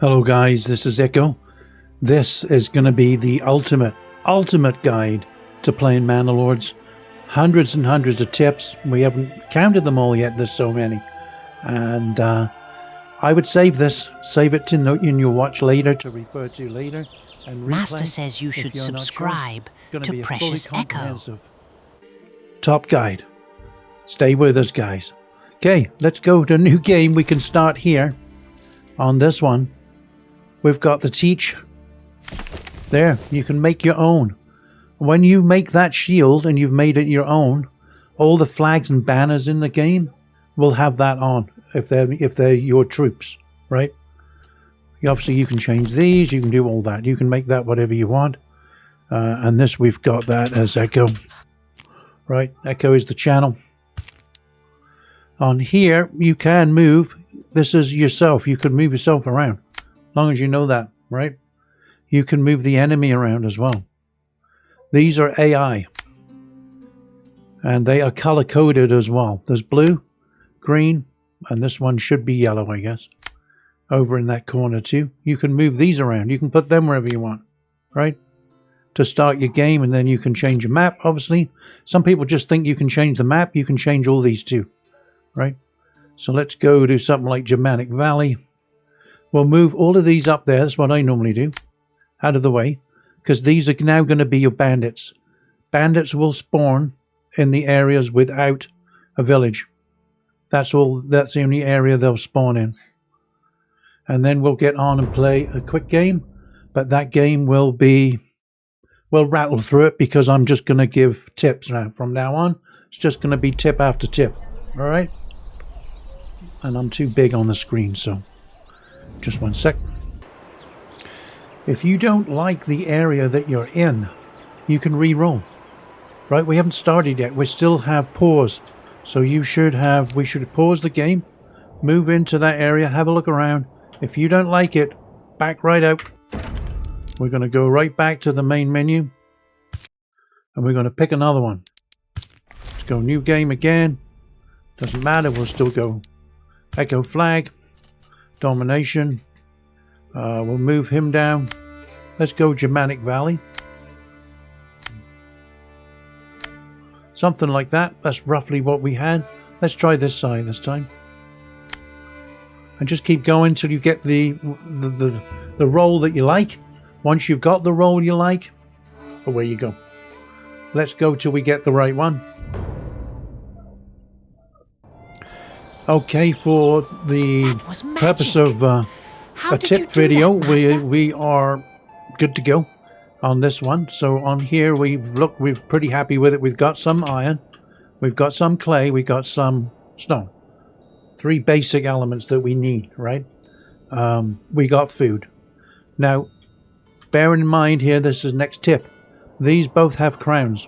Hello guys, this is Echo. This is going to be the ultimate guide to playing Manor Lords. Hundreds and hundreds of tips. We haven't counted them all yet, there's so many. And I would save this, save it in your watch later to refer to later. And Master says you should subscribe to Precious Echo. Top guide. Stay with us guys. Okay, let's go to a new game. We can start here on this one. We've got the teach. There, you can make your own. When you make that shield and you've made it your own, all the flags and banners in the game will have that on if they're your troops, right? Obviously you can change these, you can do all that. You can make that whatever you want. And this we've got that as Echo. Right, Echo is the channel. On here you can move. This is yourself. You can move yourself around. As long as you know that, right? You can move the enemy around as well. These are AI. And they are color-coded as well. There's blue, green, and this one should be yellow, I guess. Over in that corner too. You can move these around. You can put them wherever you want, right? To start your game, and then you can change your map, obviously. Some people just think you can change the map. You can change all these too, right? So let's go to something like Germanic Valley. We'll move all of these up there. That's what I normally do. Out of the way. Because these are now going to be your bandits. Bandits will spawn in the areas without a village. That's the only area they'll spawn in. And then we'll get on and play a quick game. But that game will be... We'll rattle through it because I'm just going to give tips now. From now on, it's just going to be tip after tip. Alright? And I'm too big on the screen, so... Just one sec. If you don't like the area that you're in, you can re-roll. Right? We haven't started yet. We still have pause. So we should pause the game, move into that area, have a look around. If you don't like it, back right out. We're going to go right back to the main menu. And we're going to pick another one. Let's go new game again. Doesn't matter, we'll still go Echo Flag. Domination. We'll move him down. Let's go Germanic Valley. Something like that. That's roughly what we had. Let's try this side this time. And just keep going till you get the role that you like. Once you've got the role you like, away you go. Let's go till we get the right one. Okay, for the purpose of a tip video, we are good to go on this one. So on here, we're pretty happy with it. We've got some iron, we've got some clay, we've got some stone. 3 basic elements that we need, right? We got food. Now, bear in mind here, this is next tip. These both have crowns.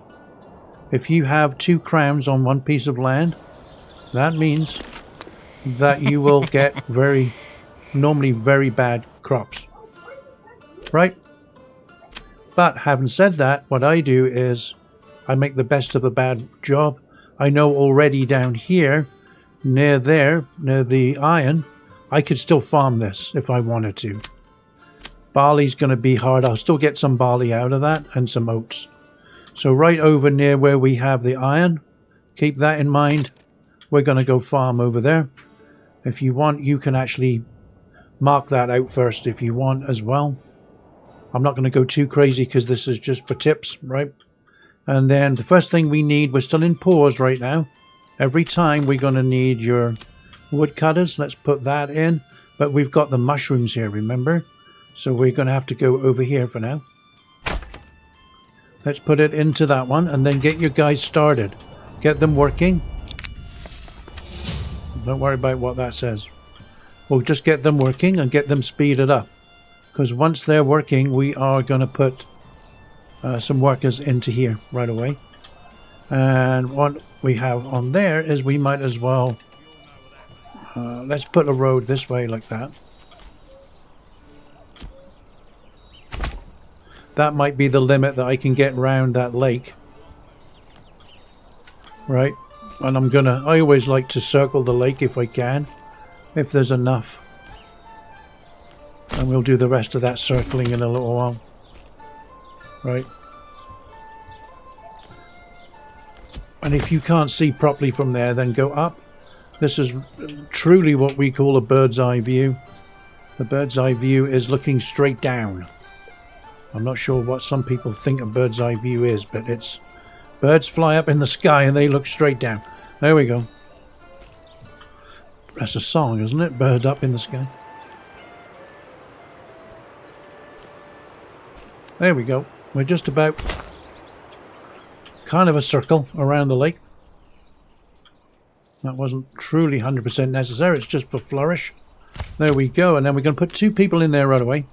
If you have 2 crowns on one piece of land, that means that you will get normally very bad crops, right? But having said that, what I do is I make the best of a bad job. I know already down here, near the iron, I could still farm this if I wanted to. Barley's going to be hard. I'll still get some barley out of that and some oats. So right over near where we have the iron, keep that in mind. We're going to go farm over there. If you want, you can actually mark that out first if you want as well. I'm not going to go too crazy because this is just for tips, right? And then the first thing we need, we're still in pause right now. Every time we're going to need your wood cutters. Let's put that in. But we've got the mushrooms here, remember? So we're going to have to go over here for now. Let's put it into that one and then get your guys started. Get them working. Don't worry about what that says. We'll just get them working and get them speeded up. Because once they're working, we are going to put some workers into here right away. And what we have on there is we might as well... let's put a road this way like that. That might be the limit that I can get around that lake. Right? And I always like to circle the lake if I can. If there's enough. And we'll do the rest of that circling in a little while. Right. And if you can't see properly from there, then go up. This is truly what we call a bird's eye view. The bird's eye view is looking straight down. I'm not sure what some people think a bird's eye view is, but it's birds fly up in the sky and they look straight down. There we go. That's a song, isn't it? Bird up in the sky. There we go. We're just about kind of a circle around the lake. That wasn't truly 100% necessary. It's just for flourish. There we go. And then we're going to put 2 people in there right away.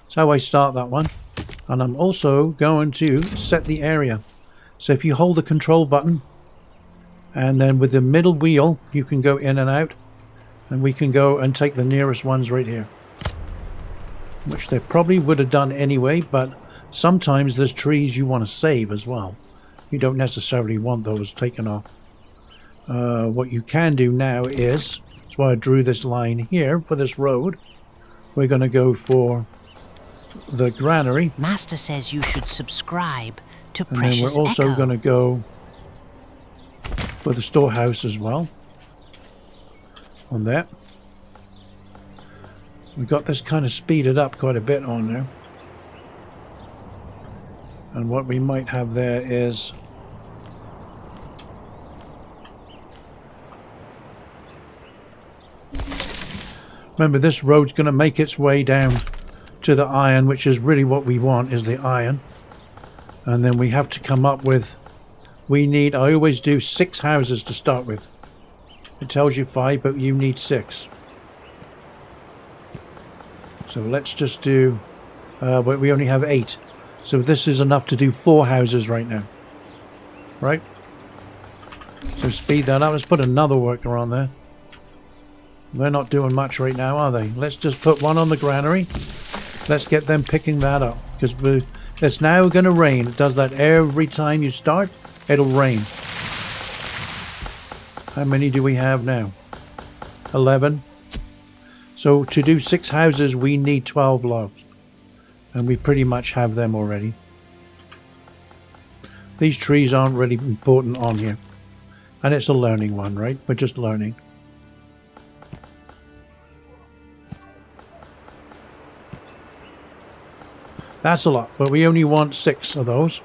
That's how I start that one. And I'm also going to set the area. So if you hold the control button, and then with the middle wheel, you can go in and out. And we can go and take the nearest ones right here. Which they probably would have done anyway, but sometimes there's trees you want to save as well. You don't necessarily want those taken off. What you can do now is, that's why I drew this line here for this road. We're going to go for the granary. Master says you should subscribe to And Precious then we're also Echo. going to go for the storehouse as well. On that. We've got this kind of speeded up quite a bit on there. And what we might have there is remember, this road's going to make its way down to the iron, which is really what we want, is the iron. And then we have to come up with, we need, I always do 6 houses to start with. It tells you 5, but you need 6. So let's just do, we only have 8. So this is enough to do 4 houses right now. Right? So speed that up. Let's put another worker on there. They're not doing much right now, are they? Let's just put one on the granary. Let's get them picking that up. Because it's now going to rain. It does that every time you start. It'll rain. How many do we have now? 11. So to do 6 houses, we need 12 logs. And we pretty much have them already. These trees aren't really important on here. And it's a learning one, right? We're just learning. That's a lot, but we only want 6 of those.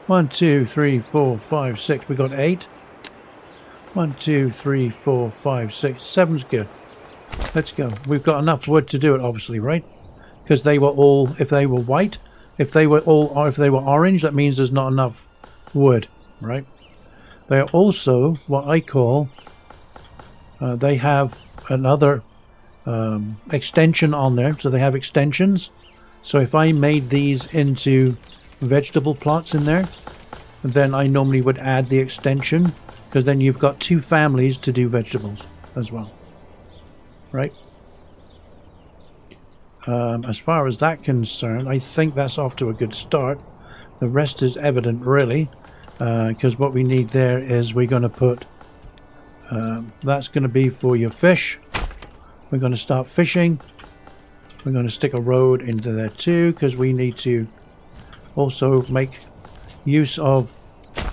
1, 2, 3, 4, 5, 6. We got 8. 1, 2, 3, 4, 5, 6. 7's good. Let's go. We've got enough wood to do it, obviously, right? Because they were all, if they were white, if they were orange, that means there's not enough wood, right? They are also what I call, they have another extension on there. So they have extensions. So if I made these into vegetable plots in there, then I normally would add the extension, because then you've got 2 families to do vegetables as well, right? As far as that concerned, I think that's off to a good start. The rest is evident, really, because what we need there is we're going to put, that's going to be for your fish. We're going to start fishing. We're going to stick a road into there too, because we need to also make use of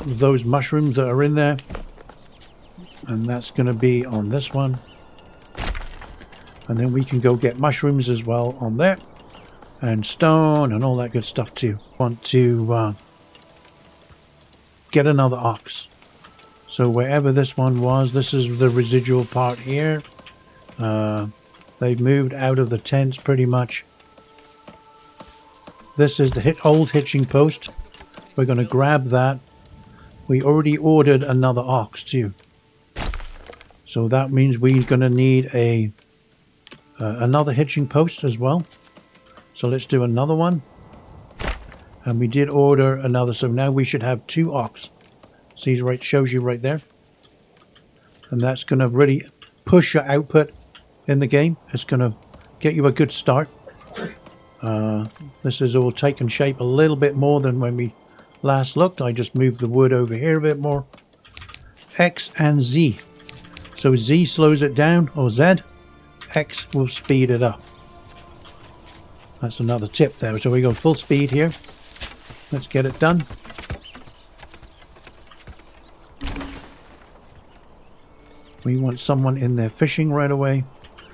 those mushrooms that are in there. And that's going to be on this one. And then we can go get mushrooms as well on there. And stone and all that good stuff too. Want to get another ox. So wherever this one was, this is the residual part here. They've moved out of the tents pretty much. This is the old hitching post. We're going to grab that. We already ordered another ox too. So that means we're going to need a another hitching post as well. So let's do another one. And we did order another. So now we should have 2 ox. See, right, shows you right there. And that's going to really push your output in the game. It's going to get you a good start. This is all taken shape a little bit more than when we last looked. I just moved the wood over here a bit more. X and Z. So Z slows it down, or Z. X will speed it up. That's another tip there. So we go full speed here. Let's get it done. We want someone in there fishing right away.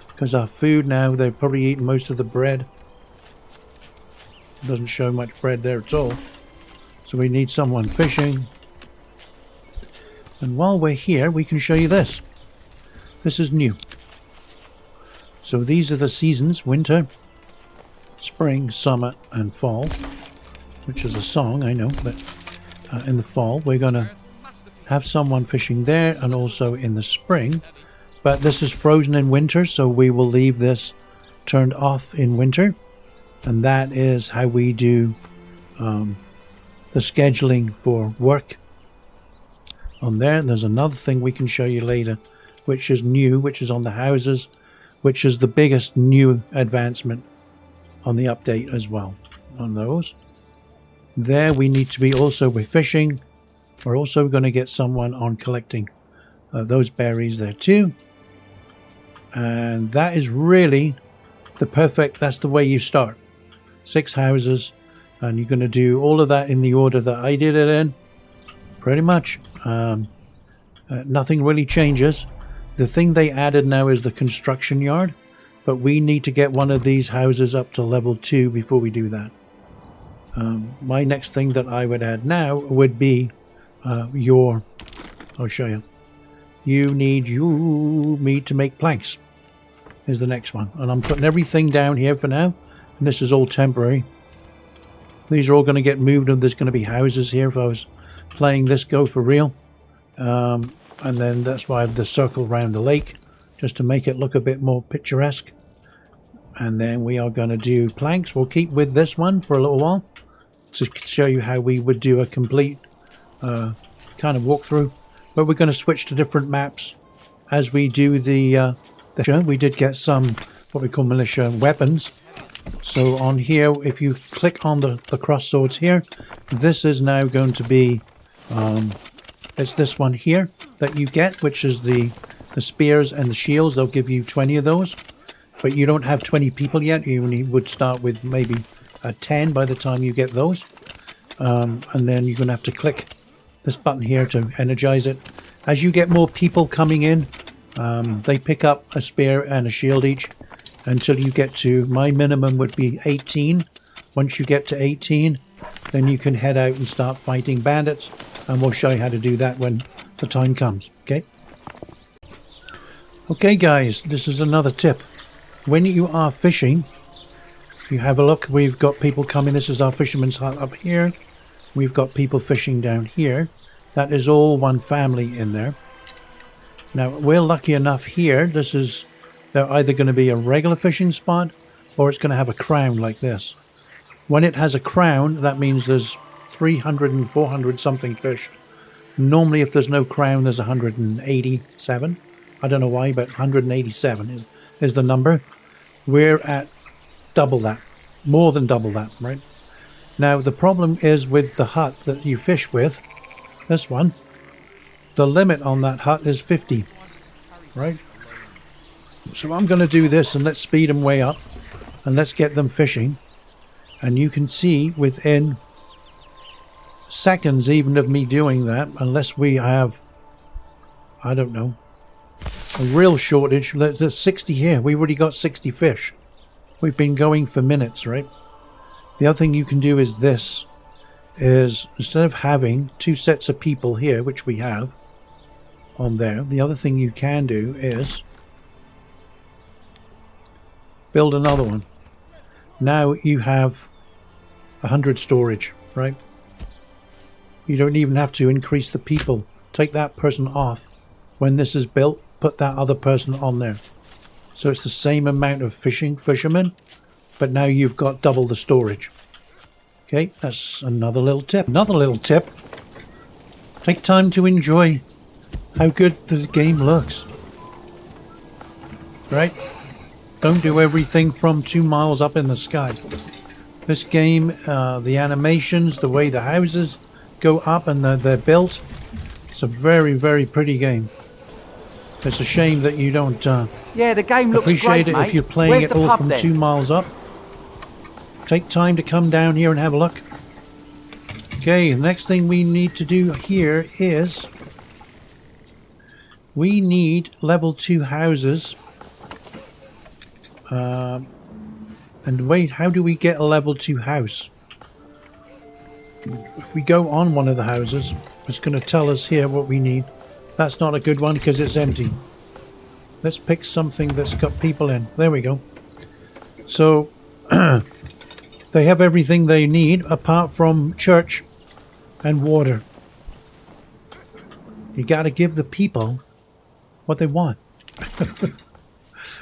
Because our food now, they're probably eating most of the bread. Doesn't show much bread there at all. So we need someone fishing. And while we're here, we can show you this. This is new. So these are the seasons: winter, spring, summer, and fall. Which is a song, I know, but in the fall we're going to have someone fishing there, and also in the spring. But this is frozen in winter, so we will leave this turned off in winter. And that is how we do the scheduling for work on there. And there's another thing we can show you later, which is new, which is on the houses, which is the biggest new advancement on the update as well on those. There we need to be also with fishing. We're also going to get someone on collecting those berries there too. And that is really the perfect, that's the way you start. 6 houses, and you're going to do all of that in the order that I did it in. Pretty much. Nothing really changes. The thing they added now is the construction yard, but we need to get one of these houses up to level 2 before we do that. My next thing that I would add now would be I'll show you. You need me to make planks is the next one. And I'm putting everything down here for now. And this is all temporary. These are all going to get moved, and there's going to be houses here if I was playing this go for real. And then that's why I have the circle around the lake, just to make it look a bit more picturesque. And then we are going to do planks. We'll keep with this one for a little while to show you how we would do a complete kind of walkthrough. But we're going to switch to different maps as we do the show. We did get some what we call militia weapons. So on here, if you click on the cross swords here, this is now going to be it's this one here that you get, which is the spears and the shields. They'll give you 20 of those, but you don't have 20 people yet. You only would start with maybe 10 by the time you get those. And then you're going to have to click this button here to energize it. As you get more people coming in, they pick up a spear and a shield each until you get to, my minimum would be 18. Once you get to 18, then you can head out and start fighting bandits, and we'll show you how to do that when the time comes. Okay guys, this is another tip. When you are fishing, you have a look, we've got people coming. This is our fisherman's hut up here. We've got people fishing down here. That is all one family in there. Now we're lucky enough here, they're either going to be a regular fishing spot, or it's going to have a crown like this. When it has a crown, that means there's 300 and 400 something fish. Normally if there's no crown, there's 187. I don't know why, but 187 is the number. We're at double that, more than double that, right? Now the problem is with the hut that you fish with, this one, the limit on that hut is 50, right? So I'm going to do this, and let's speed them way up, and let's get them fishing. And you can see within seconds even of me doing that, unless we have, I don't know, a real shortage. There's 60 here. We've already got 60 fish. We've been going for minutes, right? The other thing you can do is this, is instead of having 2 sets of people here, which we have on there, the other thing you can do is build another one. Now you have 100 storage, right? You don't even have to increase the people. Take that person off. When this is built, put that other person on there. So it's the same amount of fishermen, but now you've got double the storage. Okay, that's another little tip. Another little tip. Take time to enjoy how good the game looks. Right? Don't do everything from 2 miles up in the sky. This game, the animations, the way the houses go up and they're built, it's a very, very pretty game. It's a shame that you don't yeah, the game looks appreciate great, it mate. if you're playing Where's it the all pub, from then? 2 miles up. take time to come down here and have a look. Okay, the next thing we need to do here is we need level 2 houses. And wait, how do we get a level 2 house? If we go on one of the houses, it's going to tell us here what we need. That's not a good one because it's empty. Let's pick something that's got people in. There we go. So they have everything they need apart from church and water. You got to give the people what they want.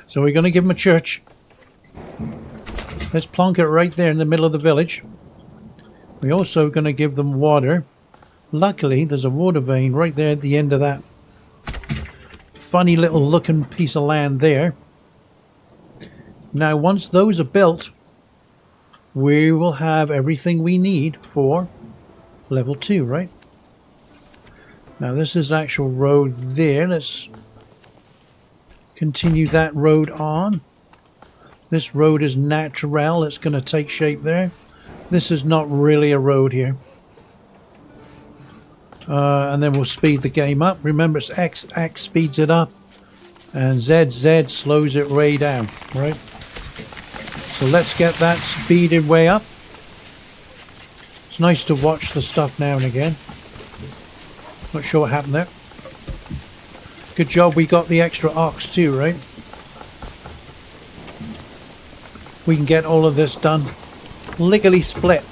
So we're going to give them a church. Let's plonk it right there in the middle of the village. We're also going to give them water. Luckily, there's a water vein right there at the end of that funny little looking piece of land there. Now, once those are built, we will have everything we need for level 2, right? Now, this is actual road there. Let's continue that road on. This road is natural. It's going to take shape there. This is not really a road here. And then we'll speed the game up. Remember, it's X speeds it up. And Z slows it way down, right? So let's get that speeded way up. It's nice to watch the stuff now and again. Not sure what happened there. Good job we got the extra ox too, right? We can get all of this done lickety split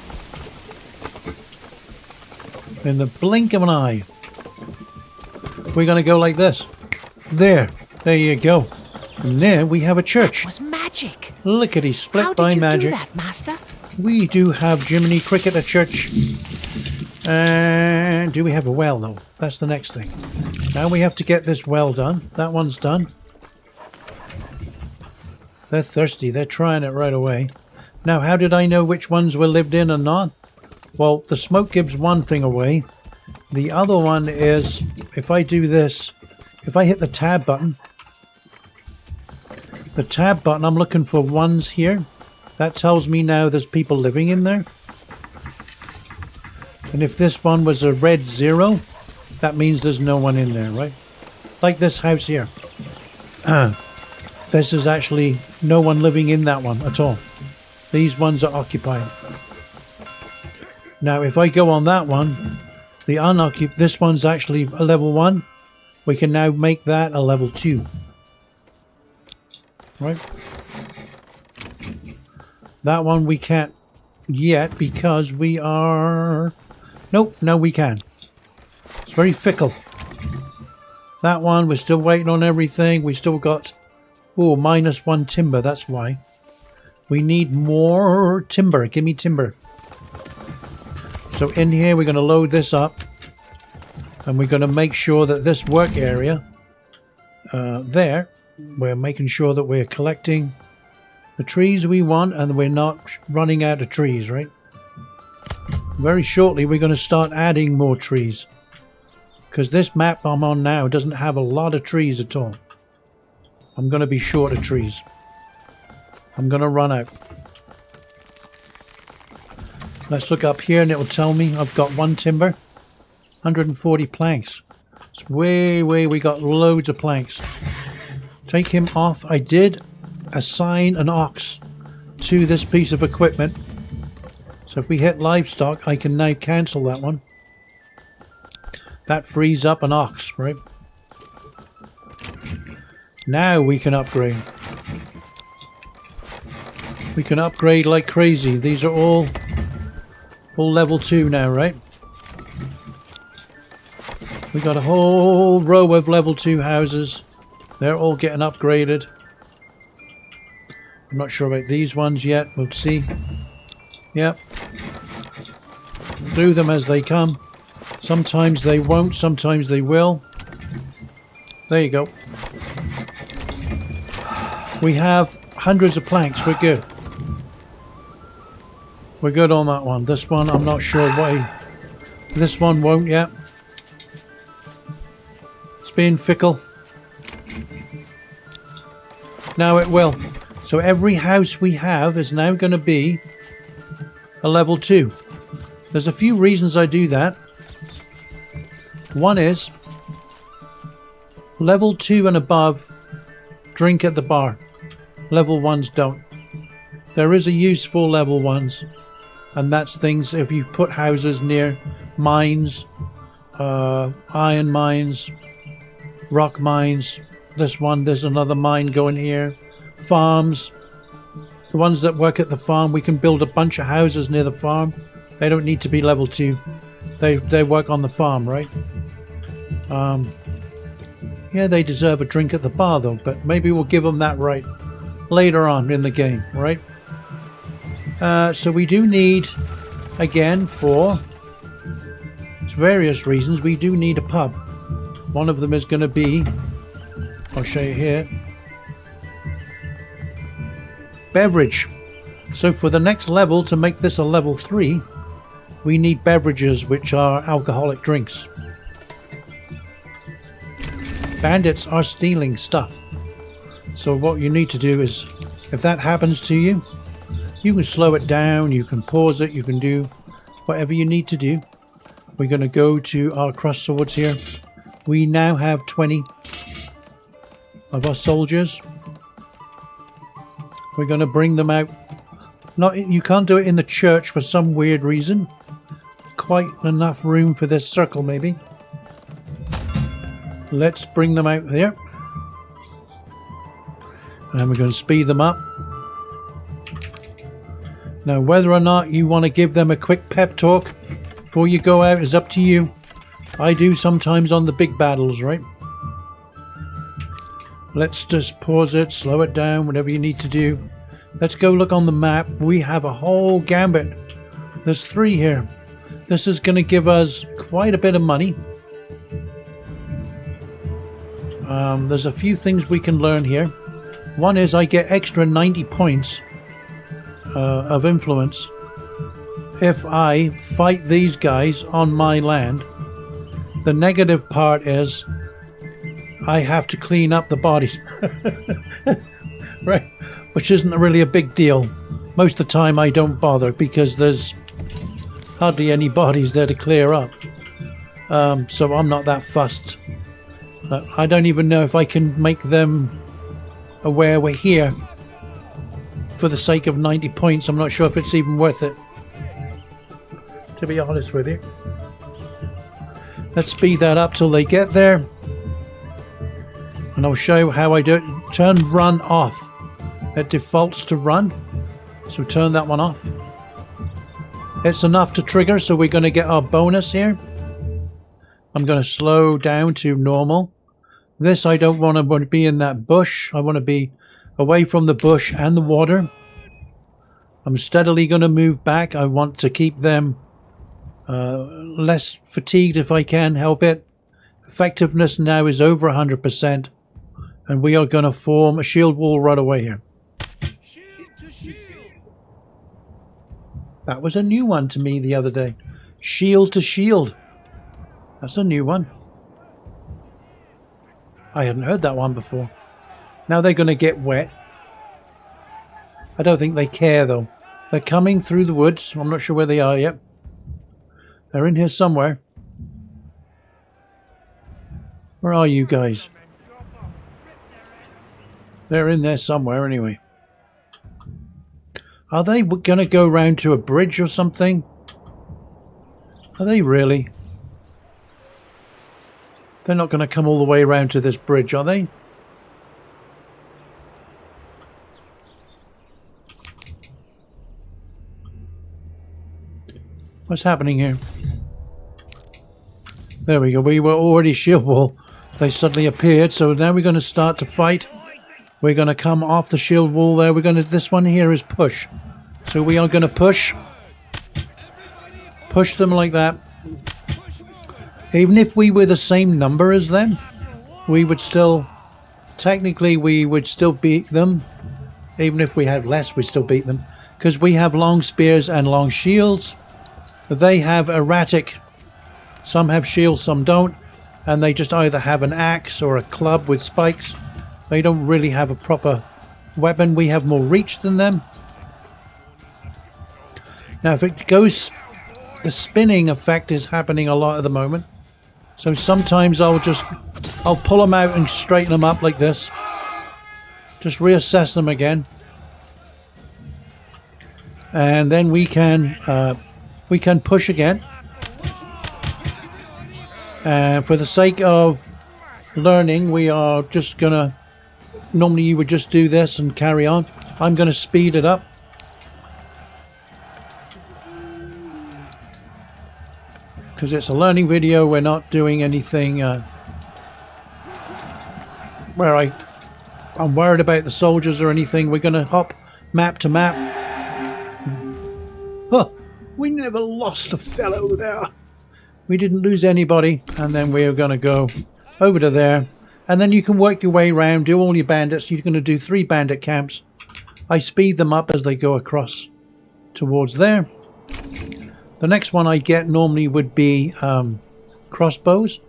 in the blink of an eye. We're going to go like this. There you go. And there we have a church. That was magic. Lickety split by magic. How did you do that, Master? We do have Jiminy Cricket, a church. And do we have a well though? That's the next thing. Now we have to get this well done. That one's done. They're thirsty. They're trying it right away. Now, how did I know which ones were lived in and not? Well, the smoke gives one thing away. The other one is, if I do this, if I hit the tab button, I'm looking for ones here. That tells me now there's people living in there. And if this one was a red 0, that means there's no one in there, right? Like this house here. This is actually no one living in that one at all. These ones are occupied. Now, if I go on that one, the unoccupied, this one's actually a level 1. We can now make that a level 2. Right? That one we can't yet because we are... Nope, no we can. It's very fickle. That one, we're still waiting on everything. We still got... Oh, -1 timber, that's why. We need more timber. Give me timber. So in here, we're going to load this up. And we're going to make sure that this work area, there, we're making sure that we're collecting the trees we want and we're not running out of trees, right? Very shortly, we're going to start adding more trees. Because this map I'm on now doesn't have a lot of trees at all. I'm going to be short of trees. I'm going to run out. Let's look up here and it will tell me I've got 1 timber. 140 planks. It's way, we got loads of planks. Take him off. I did assign an ox to this piece of equipment. So if we hit livestock, I can now cancel that one. That frees up an ox, right? Now we can upgrade. We can upgrade like crazy. These are all level 2 now, right? We got a whole row of level 2 houses. They're all getting upgraded. I'm not sure about these ones yet. We'll see. Yep. Do them as they come. Sometimes they won't, sometimes they will. There you go. We have hundreds of planks. We're good. We're good on that one. This one, I'm not sure why. This one won't yet. It's being fickle. Now it will. So every house we have is now going to be a level 2. There's a few reasons I do that. One is level 2 and above drink at the bar. Level 1s don't. There is a use for level 1s, and that's things if you put houses near mines, iron mines, rock mines. This one, there's another mine going here. Farms. The ones that work at the farm, we can build a bunch of houses near the farm. They don't need to be level 2. They work on the farm, right? Yeah, they deserve a drink at the bar though, but maybe we'll give them that right later on in the game, right? So we do need, again, for various reasons, we do need a pub. One of them is going to be, I'll show you here, beverage. So for the next level, to make this a level 3, we need beverages which are alcoholic drinks. Bandits are stealing stuff. So what you need to do is, if that happens to you, you can slow it down, you can pause it, you can do whatever you need to do. We're going to go to our cross swords here. We now have 20 of our soldiers. We're going to bring them out. You can't do it in the church for some weird reason. Quite enough room for this circle, maybe. Let's bring them out there. And we're going to speed them up. Now, whether or not you want to give them a quick pep talk before you go out is up to you. I do sometimes on the big battles, right? Let's just pause it, slow it down, whatever you need to do. Let's go look on the map. We have a whole gambit. There's 3 here. This is going to give us quite a bit of money. There's a few things we can learn here. One is I get extra 90 points of influence if I fight these guys on my land. The negative part is I have to clean up the bodies. Right, which isn't really a big deal. Most of the time I don't bother because there's hardly any bodies there to clear up. So I'm not that fussed. I don't even know if I can make them aware we're here for the sake of 90 points. I'm not sure if it's even worth it, to be honest with you. Let's speed that up till they get there. And I'll show you how I do it. Turn run off. It defaults to run. So turn that one off. It's enough to trigger, so we're going to get our bonus here. I'm going to slow down to normal. This, I don't want to be in that bush. I want to be away from the bush and the water. I'm steadily going to move back. I want to keep them less fatigued if I can help it. Effectiveness now is over 100%. And we are going to form a shield wall right away here. Shield to shield. That was a new one to me the other day. Shield to shield. That's a new one. I hadn't heard that one before. Now they're going to get wet. I don't think they care though. They're coming through the woods. I'm not sure where they are yet. They're in here somewhere. Where are you guys? They're in there somewhere anyway. Are they going to go round to a bridge or something? Are they really? They're not going to come all the way around to this bridge, are they? What's happening here? There we go. We were already shield wall. They suddenly appeared, so now we're going to start to fight. We're going to come off the shield wall there. We're going to. This one here is push. So we are going to push. Push them like that. Even if we were the same number as them, we would still, technically we would still beat them. Even if we had less, we'd still beat them. Because we have long spears and long shields. They have erratic, some have shields, some don't. And they just either have an axe or a club with spikes. They don't really have a proper weapon. We have more reach than them. Now, if it goes, the spinning effect is happening a lot at the moment. So sometimes I'll pull them out and straighten them up like this. Just reassess them again. And then we can push again. And for the sake of learning, we are just gonna, normally you would just do this and carry on. I'm gonna speed it up. Because it's a learning video, we're not doing anything where I'm worried about the soldiers or anything. We're gonna hop map to map. Oh, we never lost a fellow there. We didn't lose anybody, and then we're going to go over to there, and then you can work your way around, do all your bandits. You're going to do 3 bandit camps. I speed them up as they go across towards there. The next one I get normally would be crossbows,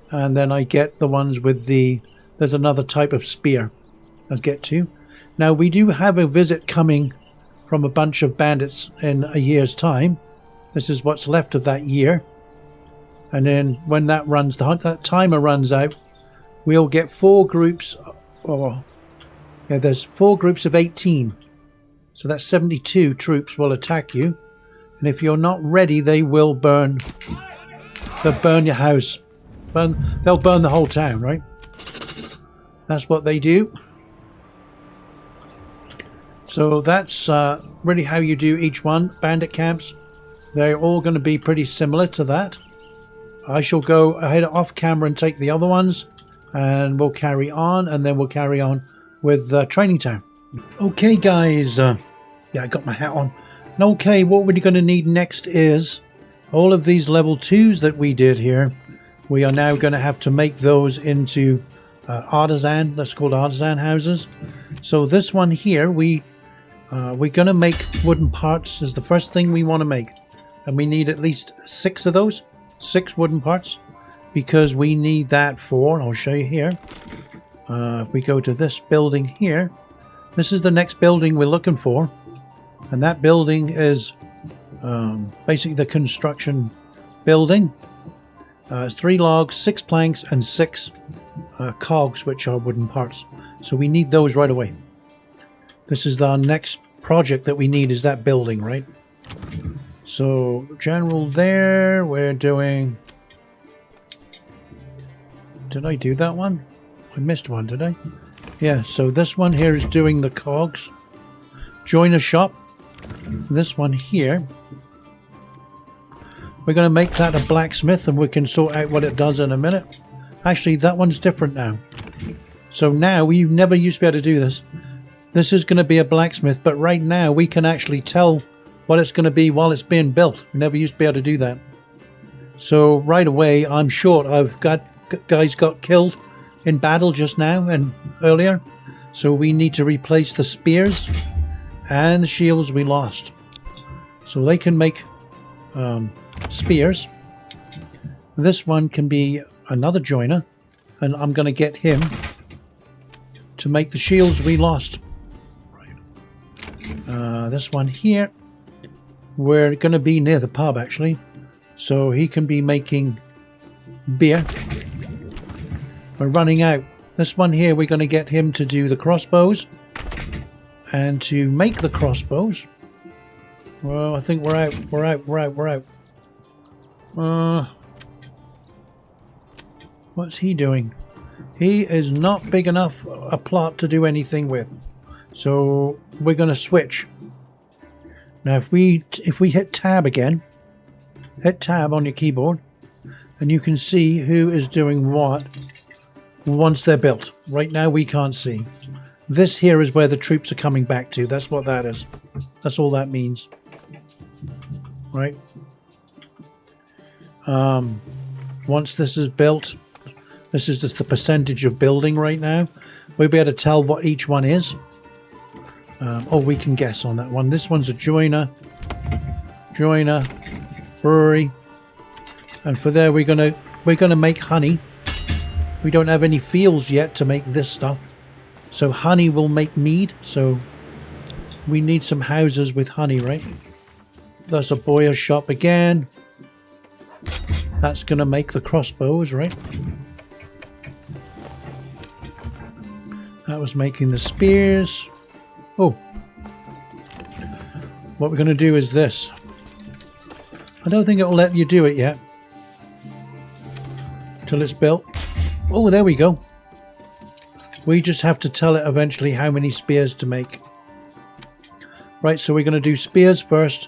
and then I get the ones with there's another type of spear I'll get to. Now we do have a visit coming from a bunch of bandits in a year's time. This is what's left of that year. And then when that runs, that timer runs out, we'll get 4 groups, there's 4 groups of 18. So that's 72 troops will attack you. And if you're not ready, they'll burn your house. They'll burn the whole town, right? That's what they do. So that's really how you do each one. Bandit camps, they're all going to be pretty similar to that. I shall go ahead off camera and take the other ones, and we'll carry on, and then we'll carry on with Training Town. Okay guys, yeah, I got my hat on. Okay, what we're going to need next is all of these level 2s that we did here. We are now going to have to make those into artisan, that's called artisan houses. So this one here, we're going to make wooden parts is the first thing we want to make. And we need at least 6 of those. 6 wooden parts, because we need that for, I'll show you here. If we go to this building here, this is the next building we're looking for, and that building is basically the construction building. It's 3 logs, 6 planks, and 6 cogs, which are wooden parts. So we need those right away. This is our next project that we need, is that building, right? So, general there, we're doing... Did I do that one? I missed one, did I? Yeah, so this one here is doing the cogs. Join a shop. This one here, we're going to make that a blacksmith, and we can sort out what it does in a minute. Actually, that one's different now. So now, we never used to be able to do this. This is going to be a blacksmith, but right now we can actually tell what it's going to be while it's being built. We never used to be able to do that. So right away, I'm short. I've got guys got killed in battle just now and earlier. So we need to replace the spears and the shields we lost. So they can make spears. This one can be another joiner, and I'm going to get him to make the shields we lost. Right. This one here, we're going to be near the pub actually, so he can be making beer. We're running out. This one here, we're going to get him to do the crossbows and to make the crossbows. Well, I think we're out. What's he doing? He is not big enough a plot to do anything with, so we're going to switch. Now if we hit tab again, hit tab on your keyboard, and you can see who is doing what once they're built. Right now we can't see. This here is where the troops are coming back to. That's what that is. That's all that means. Right? Once this is built, this is just the percentage of building right now. We'll be able to tell what each one is. We can guess on that one. This one's a joiner, brewery, and for there we're gonna make honey. We don't have any fields yet to make this stuff, so honey will make mead. So we need some houses with honey, right? There's a boyer's shop again. That's going to make the crossbows, right? That was making the spears. Oh. What we're going to do is this. I don't think it will let you do it yet. Till it's built. Oh, there we go. We just have to tell it eventually how many spears to make. Right, so we're going to do spears first.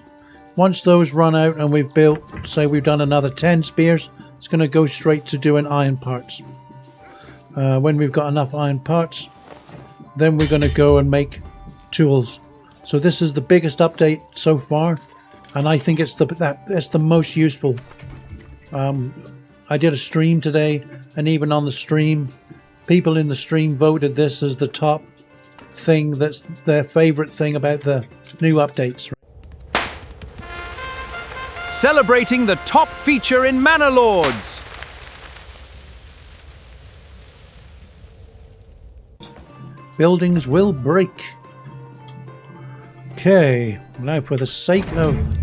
Once those run out and we've built, say we've done another 10 spears, it's going to go straight to doing iron parts. When we've got enough iron parts, then we're going to go and make tools. So this is the biggest update so far, and I think it's the most useful. I did a stream today, and even on the stream, people in the stream voted this as the top thing, that's their favorite thing about the new updates. Celebrating the top feature in Manor Lords. Buildings will break. Okay, now for the sake of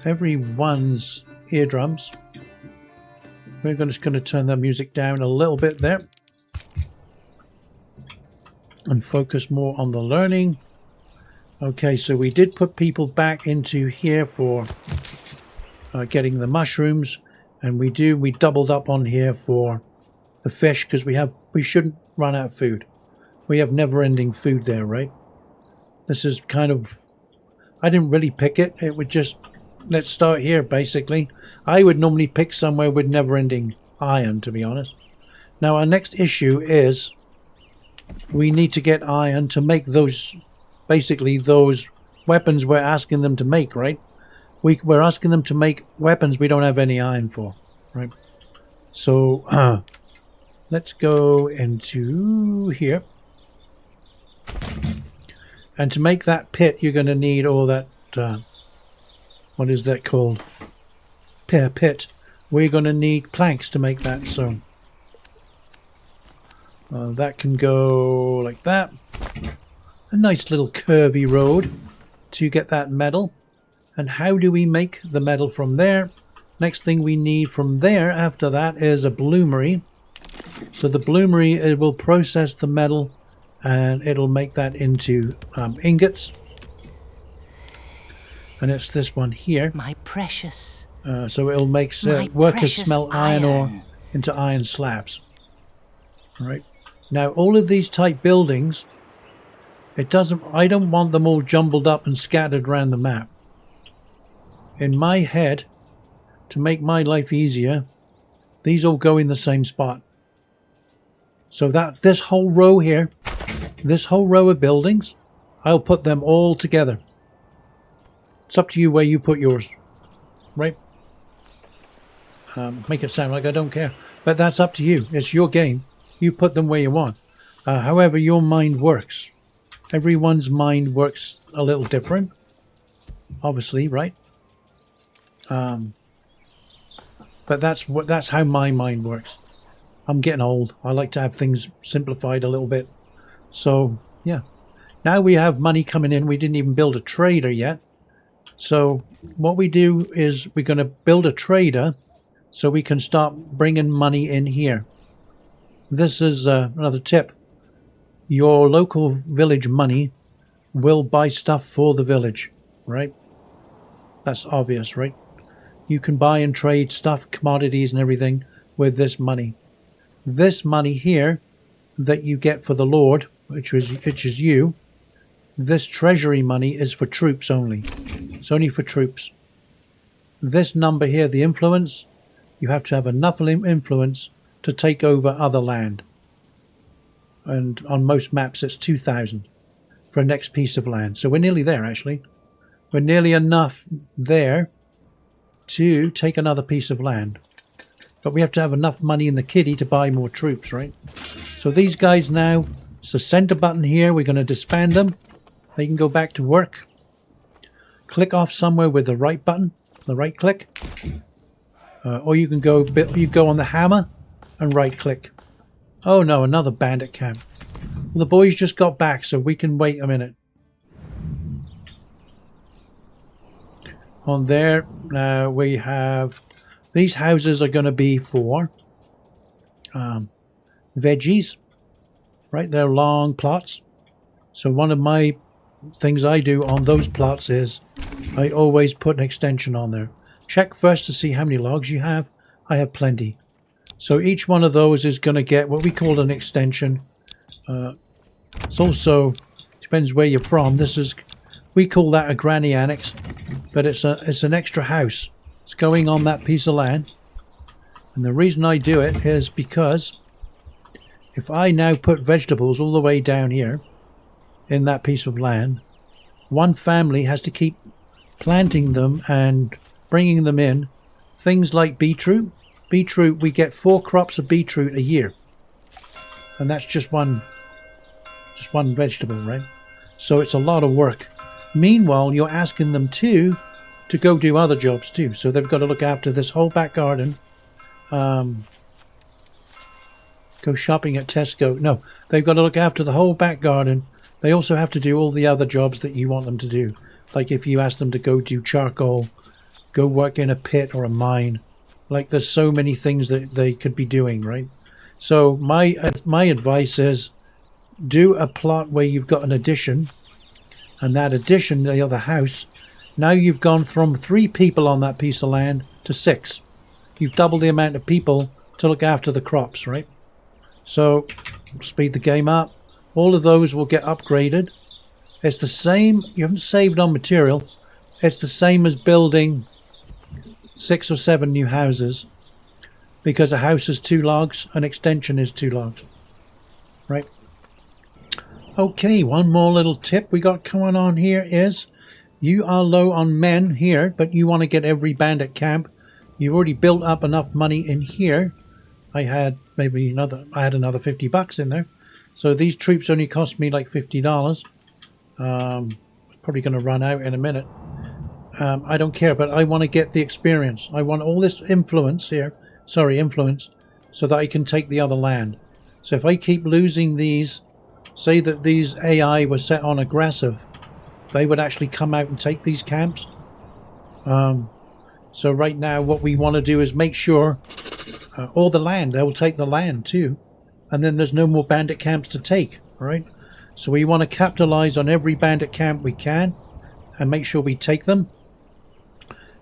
everyone's eardrums, we're just going to turn the music down a little bit there and focus more on the learning. Okay, so we did put people back into here for getting the mushrooms, and we doubled up on here for the fish because we shouldn't run out of food. We have never-ending food there, right? This is kind of, I didn't really pick it. It would just, let's start here basically. I would normally pick somewhere with never-ending iron, to be honest. Now our next issue is we need to get iron to make those, basically those weapons we're asking them to make, right? We're asking them to make weapons we don't have any iron for, right? So let's go into here. And to make that pit, you're going to need all that, what is that called? Pit. We're going to need planks to make that, so that can go like that. A nice little curvy road to get that metal. And how do we make the metal from there? Next thing we need from there after that is a bloomery. So the bloomery, it will process the metal and it'll make that into ingots. And it's this one here. My precious. So it'll make workers smelt iron ore into iron slabs. All right. Now all of these type buildings, I don't want them all jumbled up and scattered around the map. In my head, to make my life easier, these all go in the same spot. So that this whole row here, this whole row of buildings, I'll put them all together. It's up to you where you put yours, right? Make it sound like I don't care, but that's up to you. It's your game. You put them where you want. However your mind works. Everyone's mind works a little different, obviously, right? But that's how my mind works. I'm getting old. I like to have things simplified a little bit. So yeah, now we have money coming in. We didn't even build a trader yet. So what we do is we're going to build a trader so we can start bringing money in here. This is another tip. Your local village money will buy stuff for the village, right? That's obvious, right? You can buy and trade stuff, commodities and everything with this money. This money here that you get for the Lord, which is you, this treasury money is for troops only. It's only for troops. This number here, the influence, you have to have enough influence to take over other land. And on most maps it's 2,000 for a next piece of land. So we're nearly there actually. We're nearly enough there to take another piece of land. But we have to have enough money in the kitty to buy more troops, right? So these guys now, it's the center button here. We're going to disband them. They can go back to work. Click off somewhere with the right button, the right click. Or you can go on the hammer and right click. Oh no, another bandit camp. Well, the boys just got back, so we can wait a minute. On there, now we have... These houses are going to be for veggies. Right, they're long plots. So one of my things I do on those plots is I always put an extension on there. Check first to see how many logs you have. I have plenty. So each one of those is going to get what we call an extension. It's also, depends where you're from. This is, we call that a granny annex, but it's an extra house. It's going on that piece of land. And the reason I do it is because if I now put vegetables all the way down here in that piece of land, one family has to keep planting them and bringing them in. Things like beetroot. Beetroot, we get 4 crops of beetroot a year. And that's just one vegetable, right? So it's a lot of work. Meanwhile, you're asking them to go do other jobs too. So they've got to look after this whole back garden. Go shopping at Tesco. No, they've got to look after the whole back garden. They also have to do all the other jobs that you want them to do. Like if you ask them to go do charcoal, go work in a pit or a mine. Like there's so many things that they could be doing, right? So my advice is do a plot where you've got an addition. And that addition, the other house, now you've gone from 3 people on that piece of land to 6. You've doubled the amount of people to look after the crops, right? So speed the game up. All of those will get upgraded. It's the same. You haven't saved on material. It's the same as building 6 or 7 new houses, because a house is 2 logs, an extension is 2 logs, right? Okay, one more little tip we got going on here is you are low on men here, but you want to get every bandit camp. You've already built up enough money in here. I had another 50 bucks in there. So these troops only cost me like $50. Probably going to run out in a minute. I don't care, but I want to get the experience. I want all this influence here. Sorry, influence. So that I can take the other land. So if I keep losing these, say that these AI were set on aggressive, they would actually come out and take these camps. So right now what we want to do is make sure all the land, they will take the land too. And then there's no more bandit camps to take, right? So we want to capitalize on every bandit camp we can and make sure we take them.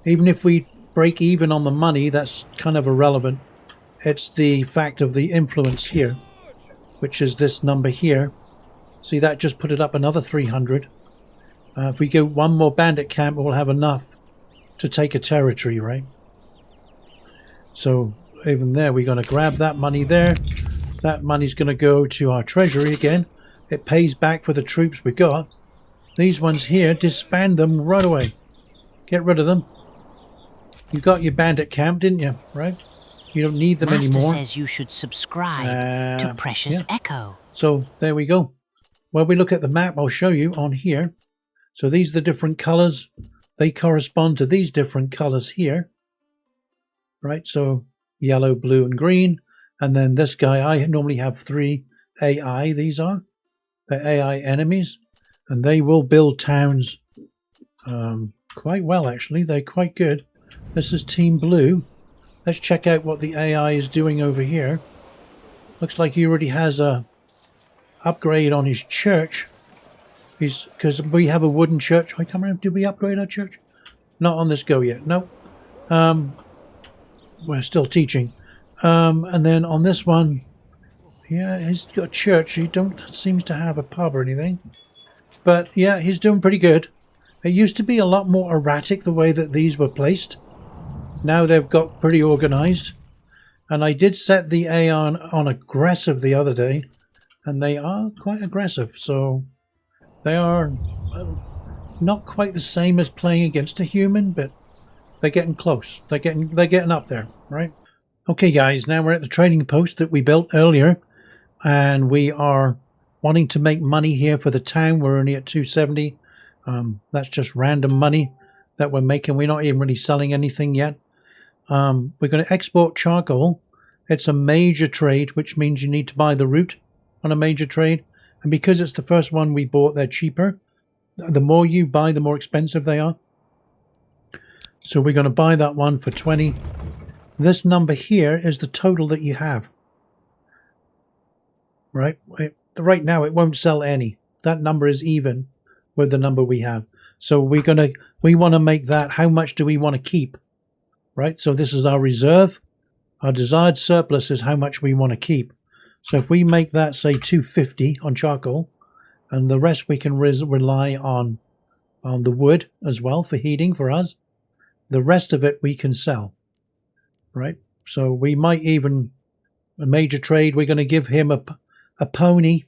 Even if we break even on the money, that's kind of irrelevant. It's the fact of the influence here, which is this number here. See, that just put it up another 300. If we go one more bandit camp, we'll have enough to take a territory, right? So even there, we're going to grab that money there. That money's going to go to our treasury again. It pays back for the troops we got. These ones here, disband them right away. Get rid of them. You got your bandit camp, didn't you? Right? You don't need them Master anymore. says you should subscribe to Precious Echo. So there we go. When we look at the map, I'll show you on here. So these are the different colors. They correspond to these different colors here. Right? So yellow, blue, and green. And then this guy, I normally have 3 AI. These are. They're AI enemies. And they will build towns quite well, actually. They're quite good. This is Team Blue. Let's check out what the AI is doing over here. Looks like he already has a upgrade on his church. Because we have a wooden church. I can't remember, did we upgrade our church? Not on this go yet. No. We're still teaching. And then on this one, yeah, he's got a church. He seems to have a pub or anything. But yeah, he's doing pretty good. It used to be a lot more erratic the way that these were placed. Now they've got pretty organized. And I did set the AI on aggressive the other day. And they are quite aggressive. So they are not quite the same as playing against a human, but they're getting close. They're getting up there, right? Okay guys, now we're at the trading post that we built earlier. And we are wanting to make money here for the town. We're only at 270. That's just random money that we're making. We're not even really selling anything yet. We're going to export charcoal. It's a major trade, which means you need to buy the route on a major trade. And because it's the first one we bought, they're cheaper. The more you buy, the more expensive they are. So we're going to buy that one for 20. This number here is the total that you have. Right? Right now it won't sell any. That number is even with the number we have. So we want to make that, how much do we want to keep? Right? So this is our reserve. Our desired surplus is how much we want to keep. So if we make that, say, 250 on charcoal, and the rest we can rely on the wood as well for heating for us, the rest of it we can sell. Right? So we might even, a major trade, we're going to give him a pony.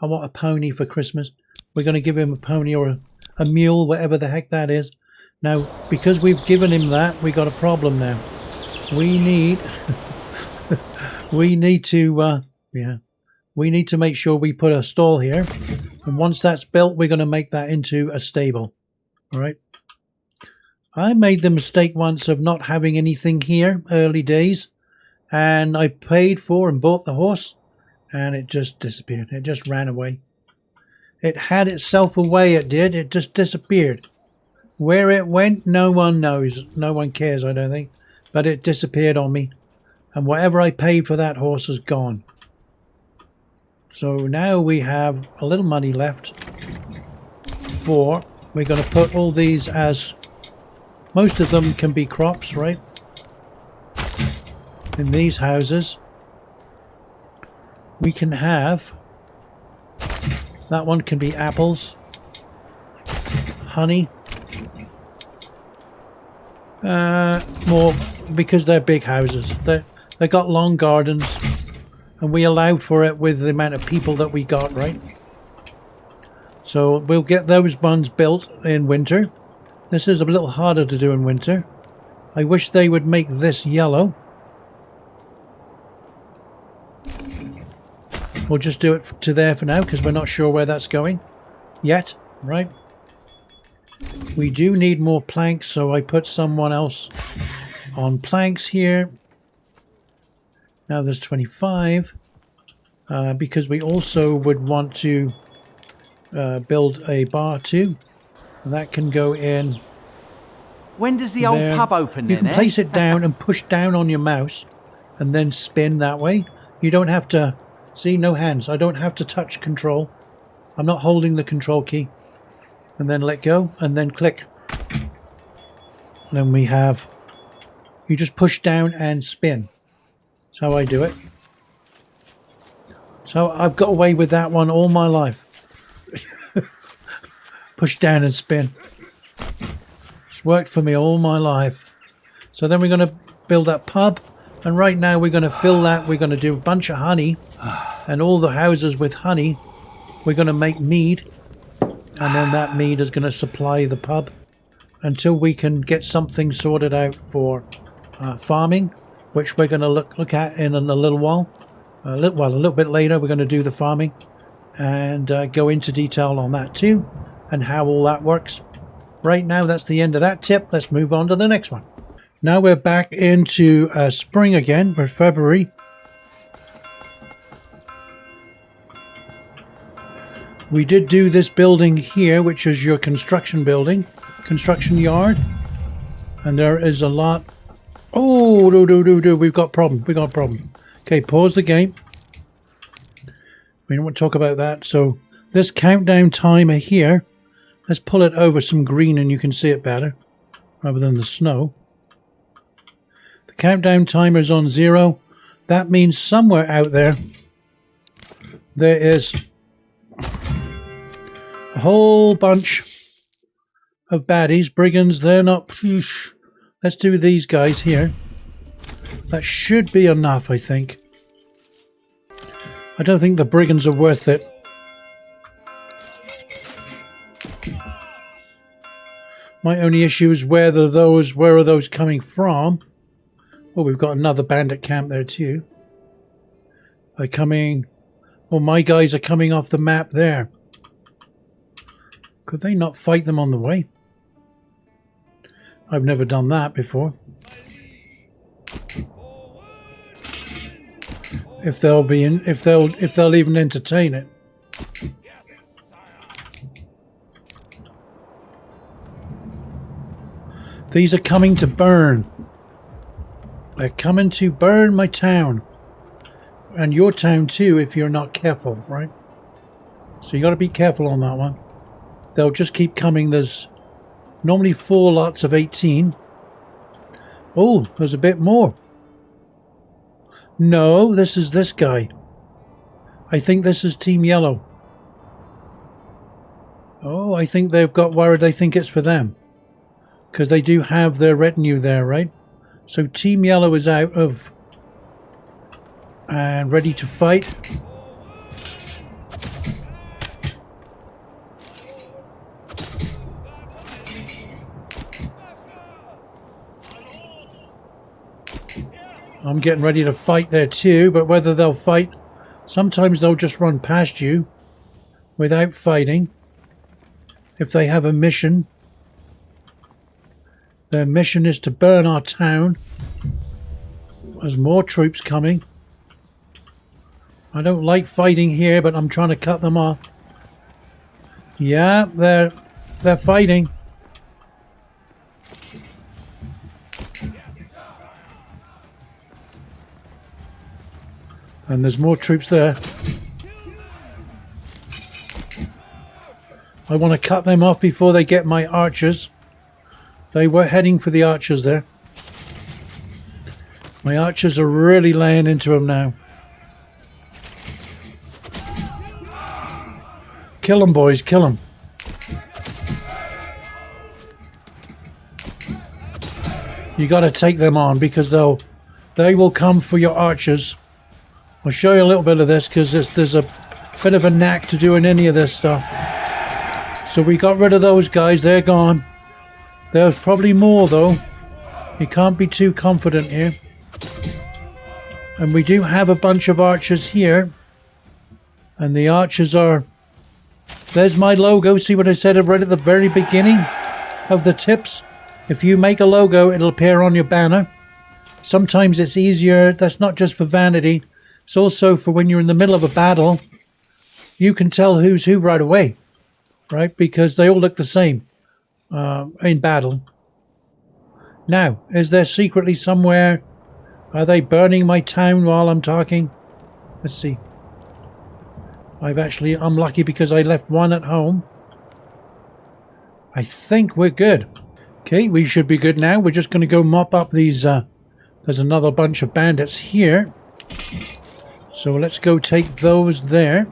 I want a pony for Christmas. We're going to give him a pony or a mule, whatever the heck that is. Now, because we've given him that, we got a problem now. We need we need to make sure we put a stall here, and once that's built, we're going to make that into a stable. All right. I made the mistake once of not having anything here early days, and I paid for and bought the horse, and it just disappeared. It just ran away. It had itself away, it did. It just disappeared. Where it went, no one knows. No one cares, I don't think. But it disappeared on me. And whatever I paid for that horse is gone. So now we have a little money left. We're going to put all these as... Most of them can be crops, right? In these houses. We can have... That one can be apples. Honey. More, because they're big houses. They got long gardens, and we allowed for it with the amount of people that we got, right? So we'll get those ones built in winter. This is a little harder to do in winter. I wish they would make this yellow. We'll just do it to there for now because we're not sure where that's going yet, right? We do need more planks, so I put someone else on planks here. Now there's 25 because we also would want to build a bar too. That can go in. When does the old there. pub open? You can place it down and push down on your mouse and then spin that way. You don't have to, see, no hands. I don't have to touch control. I'm not holding the control key. And then let go and then click. Then we have, you just push down and spin. That's how I do it. So I've got away with that one all my life. Push down and spin. It's worked for me all my life. So then we're going to build that pub. And right now we're going to fill that. We're going to do a bunch of honey. And all the houses with honey. We're going to make mead. And then that mead is going to supply the pub. Until we can get something sorted out for farming. Which we're going to look at in a little while. A little bit later we're going to do the farming. And go into detail on that too. And how all that works. Right now that's the end of that tip. Let's move on to the next one. Now we're back into spring again. We're February. We did do this building here, which is your construction building. Construction yard. And there is a lot. Oh, we've got a problem. We've got a problem. Okay, pause the game. We don't want to talk about that. So this countdown timer here. Let's pull it over some green and you can see it better. Rather than the snow. The countdown timer is on 0. That means somewhere out there is a whole bunch of baddies, brigands. They're not... Let's do these guys here. That should be enough, I think. I don't think the brigands are worth it. My only issue is where are those coming from? Oh, we've got another bandit camp there too. They're coming... Well, my guys are coming off the map there. Could they not fight them on the way? I've never done that before. If they'll even entertain it. These are coming to burn. They're coming to burn my town. And your town too if you're not careful, right? So you got to be careful on that one. They'll just keep coming. There's normally 4 lots of 18. Oh, there's a bit more. No, this is this guy. I think this is Team Yellow. Oh, I think they've got worried. I think it's for them. Because they do have their retinue there, right? So Team Yellow is out of... and ready to fight. I'm getting ready to fight there too, but whether they'll fight... sometimes they'll just run past you without fighting. If they have a mission. Their mission is to burn our town. There's more troops coming. I don't like fighting here, but I'm trying to cut them off. Yeah, they're fighting. And there's more troops there. I want to cut them off before they get my archers. They were heading for the archers there. My archers are really laying into them now. Kill them, boys, kill them. You got to take them on because they will come for your archers. I'll show you a little bit of this because there's a bit of a knack to doing any of this stuff. So we got rid of those guys, they're gone. There's probably more though. You can't be too confident here. And we do have a bunch of archers here. And the archers are... there's my logo. See what I said right at the very beginning of the tips? If you make a logo, it'll appear on your banner. Sometimes it's easier. That's not just for vanity. It's also for when you're in the middle of a battle. You can tell who's who right away. Right? Because they all look the same in battle. Now, is there secretly somewhere... are they burning my town while I'm talking? Let's see. I'm lucky because I left one at home. I think we're good. Okay, we should be good now. We're just going to go mop up these... there's another bunch of bandits here. So let's go take those there.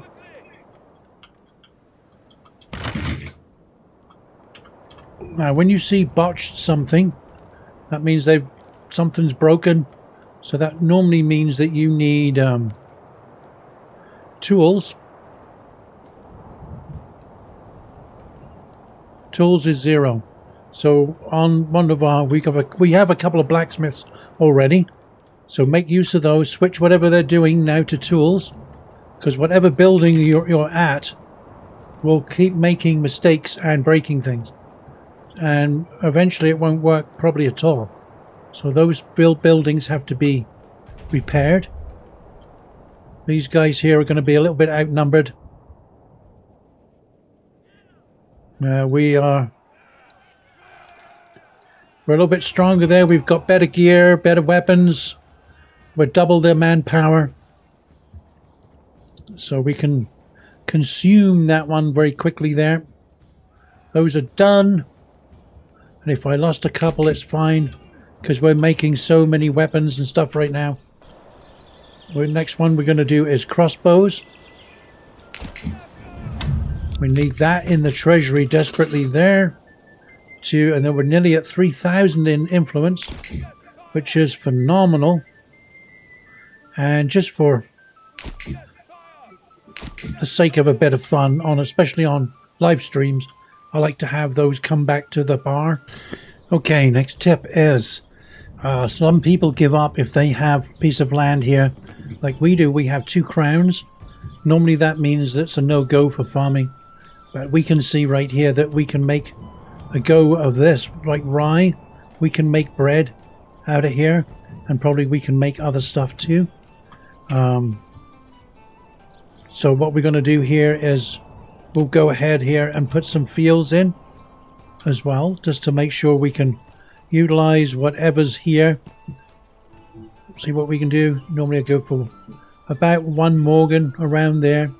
Now, when you see botched something, that means something's broken. So that normally means that you need tools. Tools is 0. So on one of our, we have a couple of blacksmiths already. So make use of those. Switch whatever they're doing now to tools, because whatever building you're at will keep making mistakes and breaking things, and eventually it won't work probably at all. So those buildings have to be repaired. These guys here are going to be a little bit outnumbered. We're a little bit stronger there. We've got better gear, better weapons. We're double their manpower. So we can consume that one very quickly there. Those are done. And if I lost a couple, it's fine, because we're making so many weapons and stuff right now. The next one we're going to do is crossbows. We need that in the treasury desperately there. And then we're nearly at 3,000 in influence, which is phenomenal. And just for the sake of a bit of fun, especially on live streams, I like to have those come back to the bar. Okay, next tip is some people give up if they have a piece of land here. Like we do, we have 2 crowns. Normally that means it's a no-go for farming. But we can see right here that we can make a go of this, like rye. We can make bread out of here, and probably we can make other stuff too. So what we're going to do here is we'll go ahead here and put some fields in as well, just to make sure we can, utilize whatever's here. See what we can do. Normally I go for about 1 Morgan around there.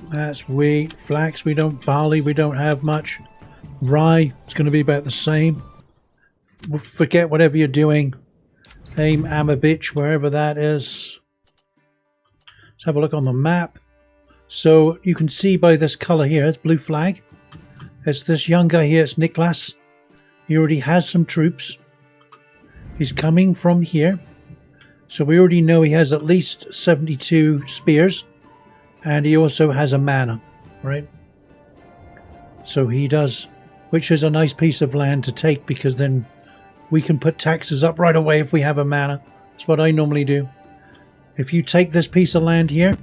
That's wheat. Flax we don't. Barley we don't have much. Rye, it's going to be about the same. Forget whatever you're doing. Aim Amabich, wherever that is. Let's have a look on the map. So you can see by this colour here, it's blue flag. It's this young guy here, it's Nicholas. He already has some troops. He's coming from here. So we already know he has at least 72 spears. And he also has a manor, right? So he does, which is a nice piece of land to take, because then we can put taxes up right away if we have a manor. That's what I normally do. If you take this piece of land here,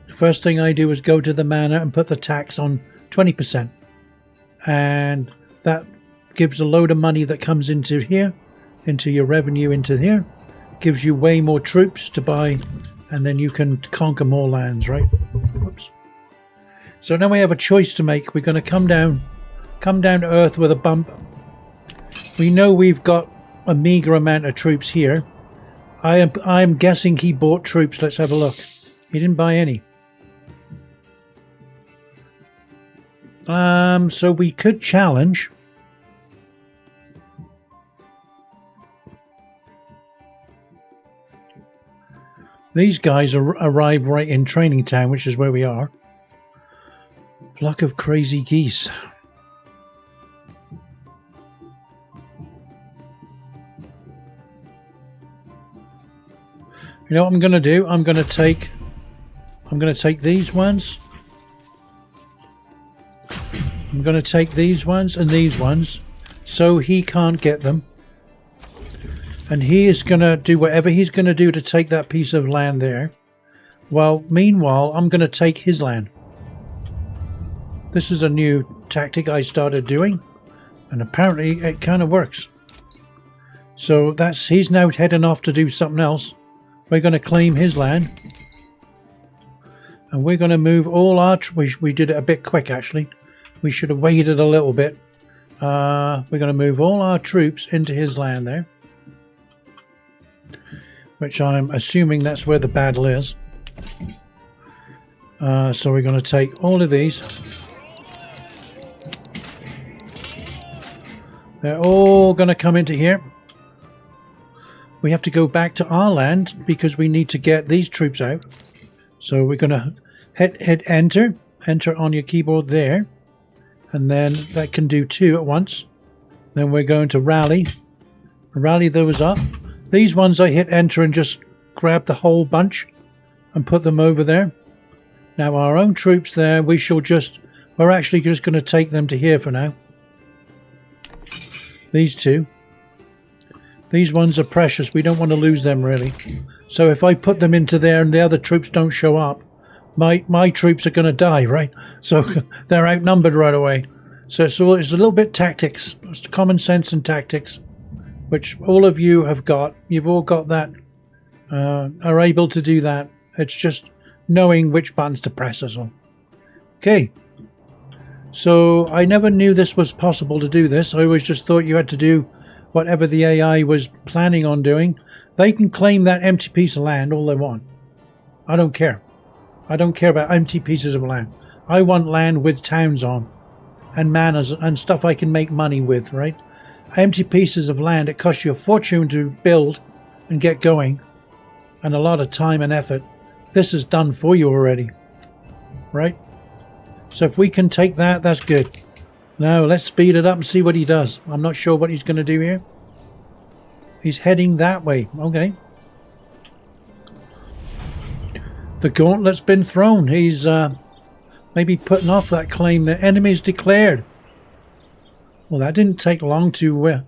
the first thing I do is go to the manor and put the tax on 20%. And that gives a load of money that comes into here, into your revenue into here. Gives you way more troops to buy, and then you can conquer more lands, right? Whoops. So now we have a choice to make. We're going to come down to earth with a bump. We know we've got a meager amount of troops here. I'm guessing he bought troops. Let's have a look. He didn't buy any. So we could challenge. These guys arrive right in Training Town, which is where we are. Flock of crazy geese. You know what I'm going to do? I'm going to take these ones. I'm going to take these ones and these ones, so he can't get them. And he is going to do whatever he's going to do to take that piece of land there. Well, meanwhile, I'm going to take his land. This is a new tactic I started doing, and apparently it kind of works. So he's now heading off to do something else. We're going to claim his land. And we're going to move all our... We did it a bit quick, actually. We should have waited a little bit. We're going to move all our troops into his land there. Which I'm assuming that's where the battle is. So we're going to take all of these. They're all going to come into here. We have to go back to our land because we need to get these troops out. So we're going to hit enter. Enter on your keyboard there. And then that can do 2 at once. Then we're going to rally. Rally those up. These ones I hit enter and just grab the whole bunch and put them over there. Now our own troops there, we're actually just going to take them to here for now. These 2. These ones are precious. We don't want to lose them really. So if I put them into there and the other troops don't show up, my troops are going to die, right? So they're outnumbered right away. So it's a little bit tactics. It's common sense and tactics, which all of you have got. You've all got that, are able to do that. It's just knowing which buttons to press as well. Okay. So I never knew this was possible to do this. I always just thought you had to do whatever the AI was planning on doing. They can claim that empty piece of land all they want. I don't care. I don't care about empty pieces of land. I want land with towns on and manors and stuff I can make money with, right? Empty pieces of land, it costs you a fortune to build and get going, and a lot of time and effort. This is done for you already, right? So if we can take that, that's good. Now let's speed it up and see what he does. I'm not sure what he's going to do here. He's heading that way. Okay. The gauntlet's been thrown. He's maybe putting off that claim. The enemy's declared. Well, that didn't take long to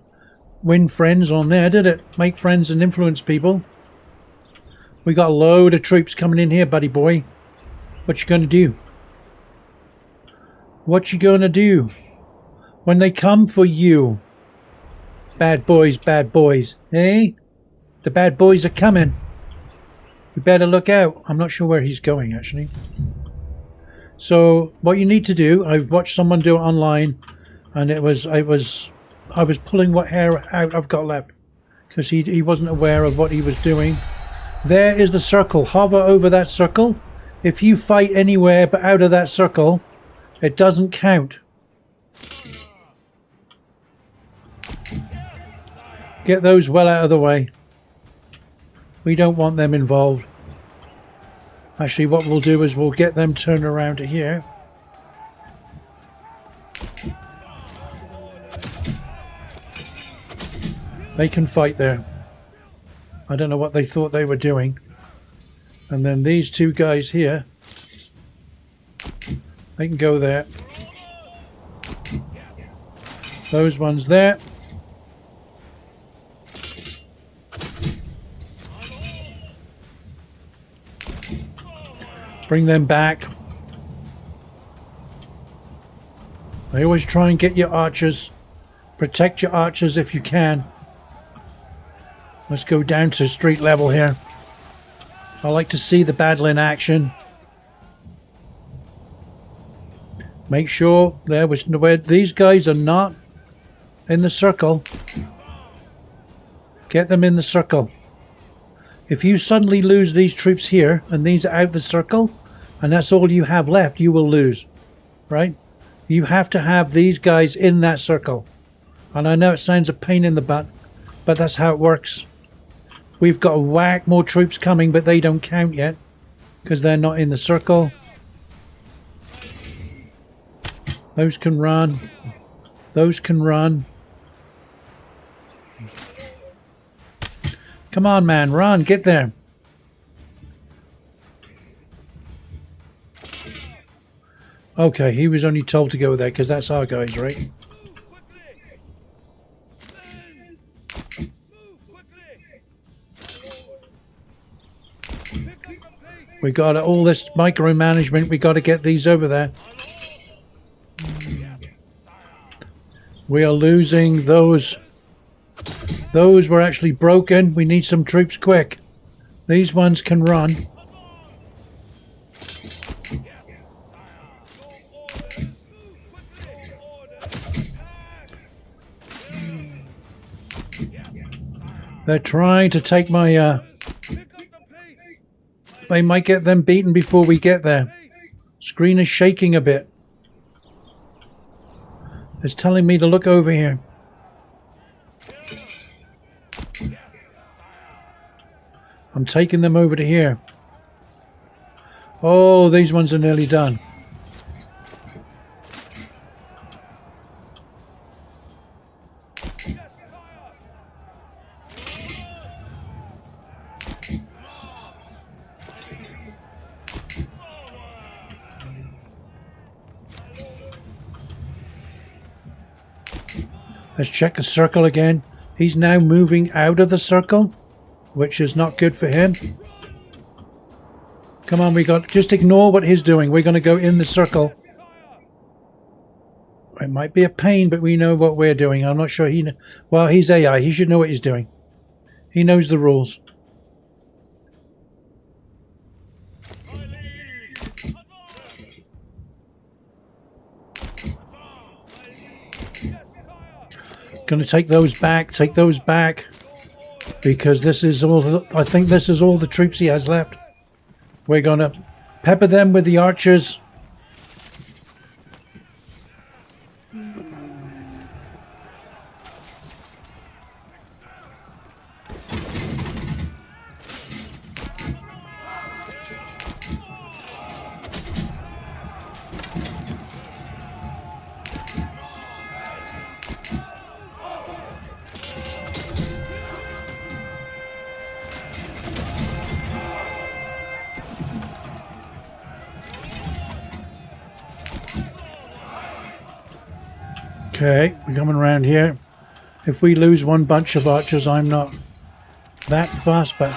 win friends on there, did it? Make friends and influence people. We got a load of troops coming in here, buddy boy. What you going to do? What you going to do? When they come for you. Bad boys, eh? The bad boys are coming. You better look out. I'm not sure where he's going, actually. So what you need to do, I've watched someone do it online, and I was pulling what hair out I've got left because he wasn't aware of what he was doing. There is the circle. Hover over that circle. If you fight anywhere but out of that circle, it doesn't count. Get those well out of the way. We don't want them involved. Actually, what we'll do is we'll get them turned around to here. They can fight there. I don't know what they thought they were doing. And then these two guys here, they can go there. Those ones there. Bring them back. I always try and get your archers. Protect your archers if you can. Let's go down to street level here. I like to see the battle in action. Make sure there was where these guys are not in the circle. Get them in the circle. If you suddenly lose these troops here and these are out the circle and that's all you have left, you will lose. Right? You have to have these guys in that circle. And I know it sounds a pain in the butt, but that's how it works. We've got a whack more troops coming, but they don't count yet because they're not in the circle. Those can run. Those can run. Come on, man, run, get there. Okay, he was only told to go there because that's our guys, right? We got all this micromanagement. We got to get these over there. We are losing those. Those were actually broken. We need some troops quick. These ones can run. They're trying to take my... They might get them beaten before we get there. Screen is shaking a bit. It's telling me to look over here. I'm taking them over to here. Oh, these ones are nearly done. Let's check the circle again. He's now moving out of the circle, which is not good for him. Come on, just ignore what he's doing. We're going to go in the circle. It might be a pain, but we know what we're doing. I'm not sure well, he's AI. He should know what he's doing. He knows the rules. Going to take those back, because this is all. I think this is all the troops he has left. We're going to pepper them with the archers. Okay, we're coming around here. If we lose one bunch of archers, I'm not that fast, but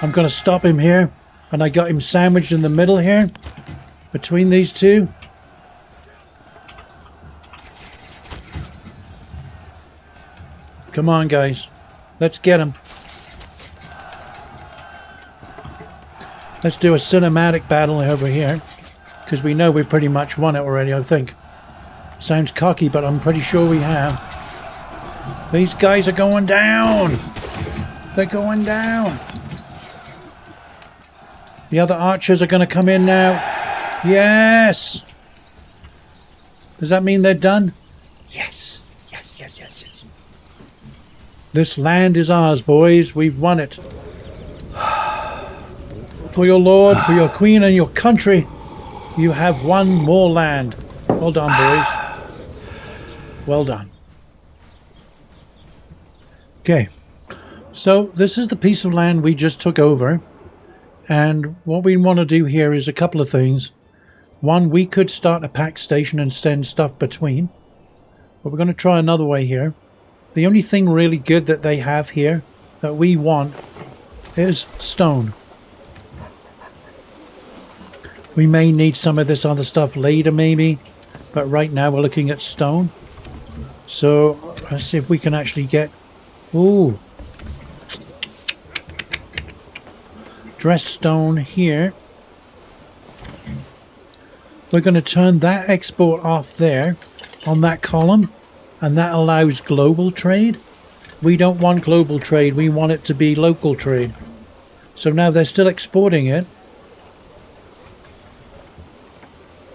I'm going to stop him here. And I got him sandwiched in the middle here, between these two. Come on, guys. Let's get him. Let's do a cinematic battle over here. Because we know we pretty much won it already, I think. Sounds cocky, but I'm pretty sure we have. These guys are going down. They're going down. The other archers are going to come in now. Yes. Does that mean they're done? Yes. Yes, yes, yes, yes. This land is ours, boys. We've won it. For your lord, for your queen and your country, you have won more land. Well done, boys. Well done. Okay. So this is the piece of land we just took over. And what we want to do here is a couple of things. One, we could start a pack station and send stuff between. But we're going to try another way here. The only thing really good that they have here that we want is stone. We may need some of this other stuff later maybe. But right now we're looking at stone. So let's see if we can actually get... Ooh. Dressed stone here. We're going to turn that export off there on that column, and that allows global trade. We don't want global trade, we want it to be local trade. So now they're still exporting it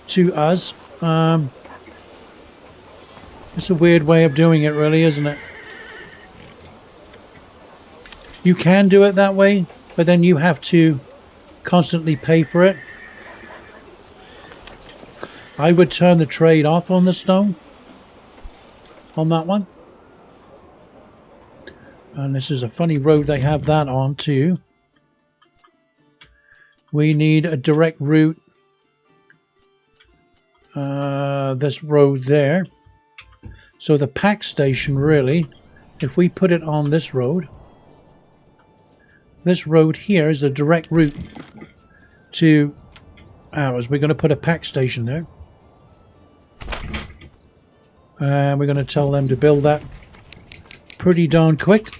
to us. It's a weird way of doing it really, isn't it? You can do it that way, but then you have to constantly pay for it. I would turn the trade off on the stone. On that one. And this is a funny road they have that on too. We need a direct route. This road there. So the pack station really, if we put it on this road here is a direct route to ours. We're going to put a pack station there. And we're going to tell them to build that pretty darn quick.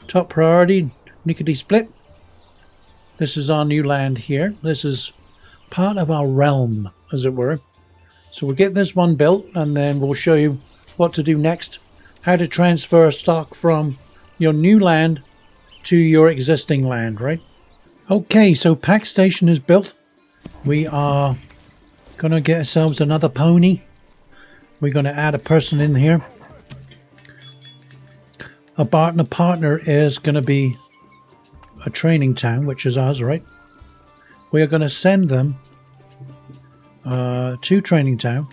Top priority, Nickety split. This is our new land here. This is part of our realm, as it were. So we'll get this one built and then we'll show you what to do next. How to transfer stock from your new land to your existing land, right? Okay, so pack station is built. We are going to get ourselves another pony. We're going to add a person in here. A partner is going to be a training town, which is ours, right? We are going to send them to training town.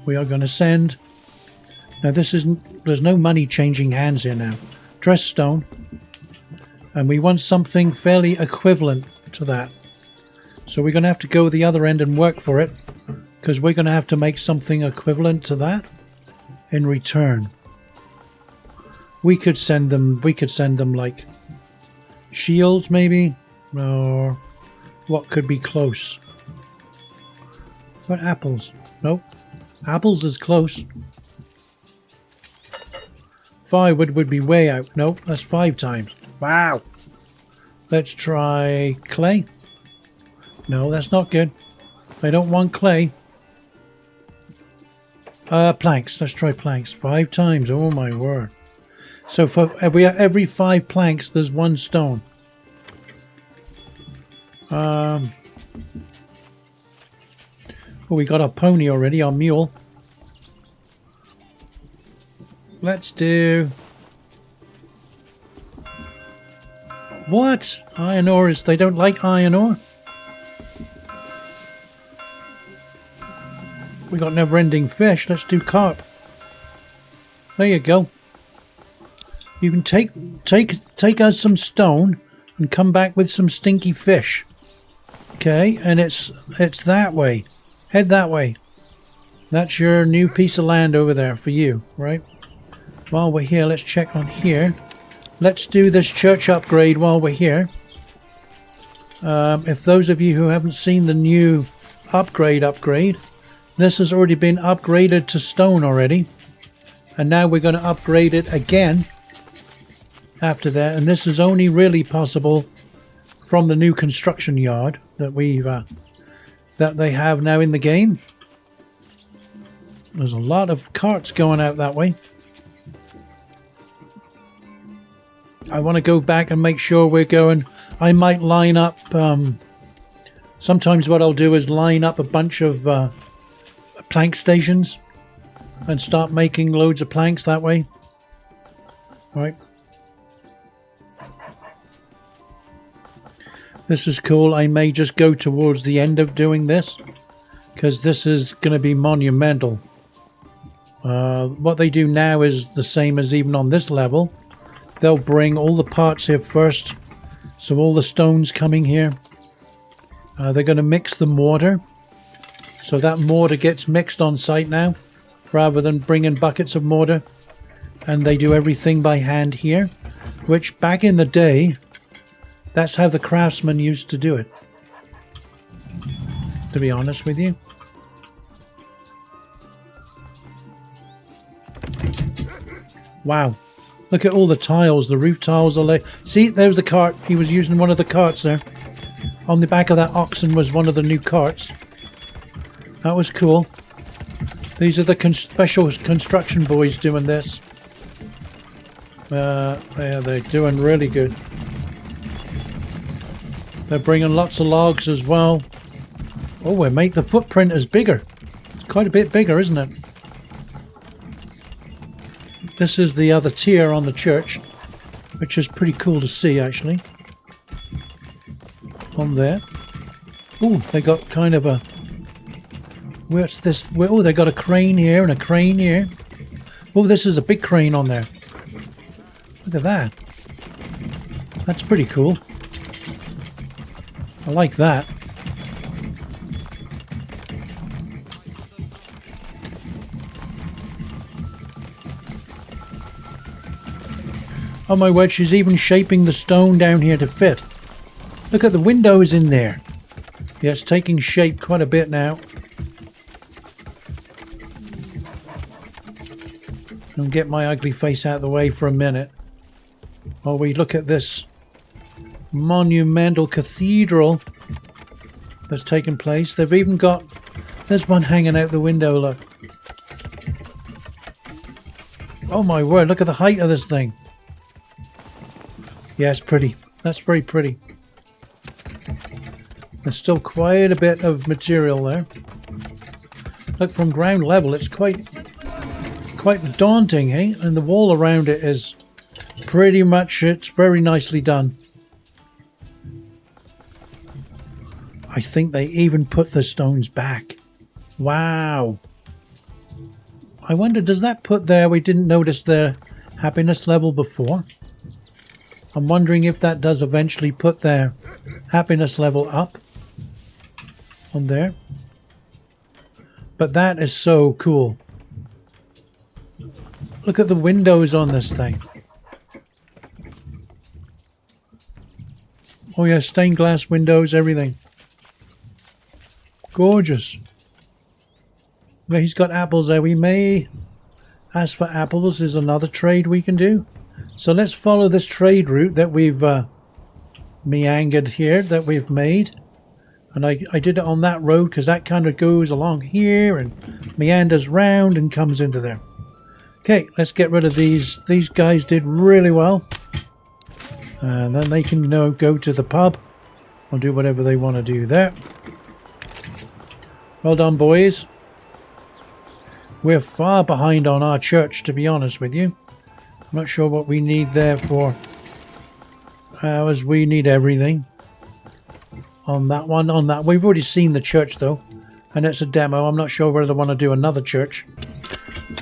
We are going to send... Now this isn't... There's no money changing hands here now. Dress stone. And we want something fairly equivalent to that. So we're going to have to go the other end and work for it. Because we're going to have to make something equivalent to that in return. We could send them like shields maybe. Or what could be close? What apples? Nope. Apples is close. Firewood would be way out. Nope, that's 5 times. Wow. Let's try clay. No, that's not good. I don't want clay. Planks. Let's try planks. 5 times. Oh my word. So for every 5 planks, there's 1 stone. Oh, we got our pony already, our mule. Let's do... What? Iron ore is... They don't like iron ore? We got never-ending fish. Let's do carp. There you go. You can take us some stone and come back with some stinky fish. Okay, and it's that way. Head that way. That's your new piece of land over there for you, right? While we're here, let's check on here. Let's do this church upgrade while we're here. If those of you who haven't seen the new upgrade, this has already been upgraded to stone already. And now we're going to upgrade it again after that, and this is only really possible from the new construction yard that that they have now in the game. There's a lot of carts going out that way. I want to go back and make sure we're going. I might line up. Sometimes what I'll do is line up a bunch of plank stations and start making loads of planks that way. Right. This is cool. I may just go towards the end of doing this because this is going to be monumental. What they do now is the same as even on this level. They'll bring all the parts here first. So all the stones coming here. They're going to mix the mortar. So that mortar gets mixed on site now, rather than bringing buckets of mortar. And they do everything by hand here, which back in the day, that's how the craftsmen used to do it, to be honest with you. Wow. Look at all the tiles. The roof tiles are like... See, there's the cart. He was using one of the carts there. On the back of that oxen was one of the new carts. That was cool. These are the special construction boys doing this. They're doing really good. They're bringing lots of logs as well. Oh, we make the footprint is bigger. It's quite a bit bigger, isn't it? This is the other tier on the church, which is pretty cool to see, actually. On there. Oh, they got kind of a... Where's this? Oh, they got a crane here and a crane here. Oh, this is a big crane on there. Look at that. That's pretty cool. I like that. Oh my word, she's even shaping the stone down here to fit. Look at the windows in there. Yeah, it's taking shape quite a bit now. I'll get my ugly face out of the way for a minute while we look at this monumental cathedral that's taken place. They've even got... There's one hanging out the window, look. Oh my word, look at the height of this thing. Yeah, it's pretty. That's very pretty. There's still quite a bit of material there. Look, from ground level, it's quite daunting, eh? And the wall around it is pretty much, it's very nicely done. I think they even put the stones back. Wow. I wonder, does that put there, we didn't notice the happiness level before. I'm wondering if that does eventually put their happiness level up on there. But that is so cool. Look at the windows on this thing. Oh yeah, stained glass windows, everything. Gorgeous. Well, he's got apples there. We may ask for apples. Is another trade we can do. So let's follow this trade route that we've meandered here, that we've made. And I did it on that road because that kind of goes along here and meanders round and comes into there. Okay, let's get rid of these. These guys did really well. And then they can, you know, go to the pub or do whatever they want to do there. Well done, boys. We're far behind on our church, to be honest with you. I'm not sure what we need there for ours. We need everything. On that one, on that. We've already seen the church, though. And it's a demo. I'm not sure whether I want to do another church.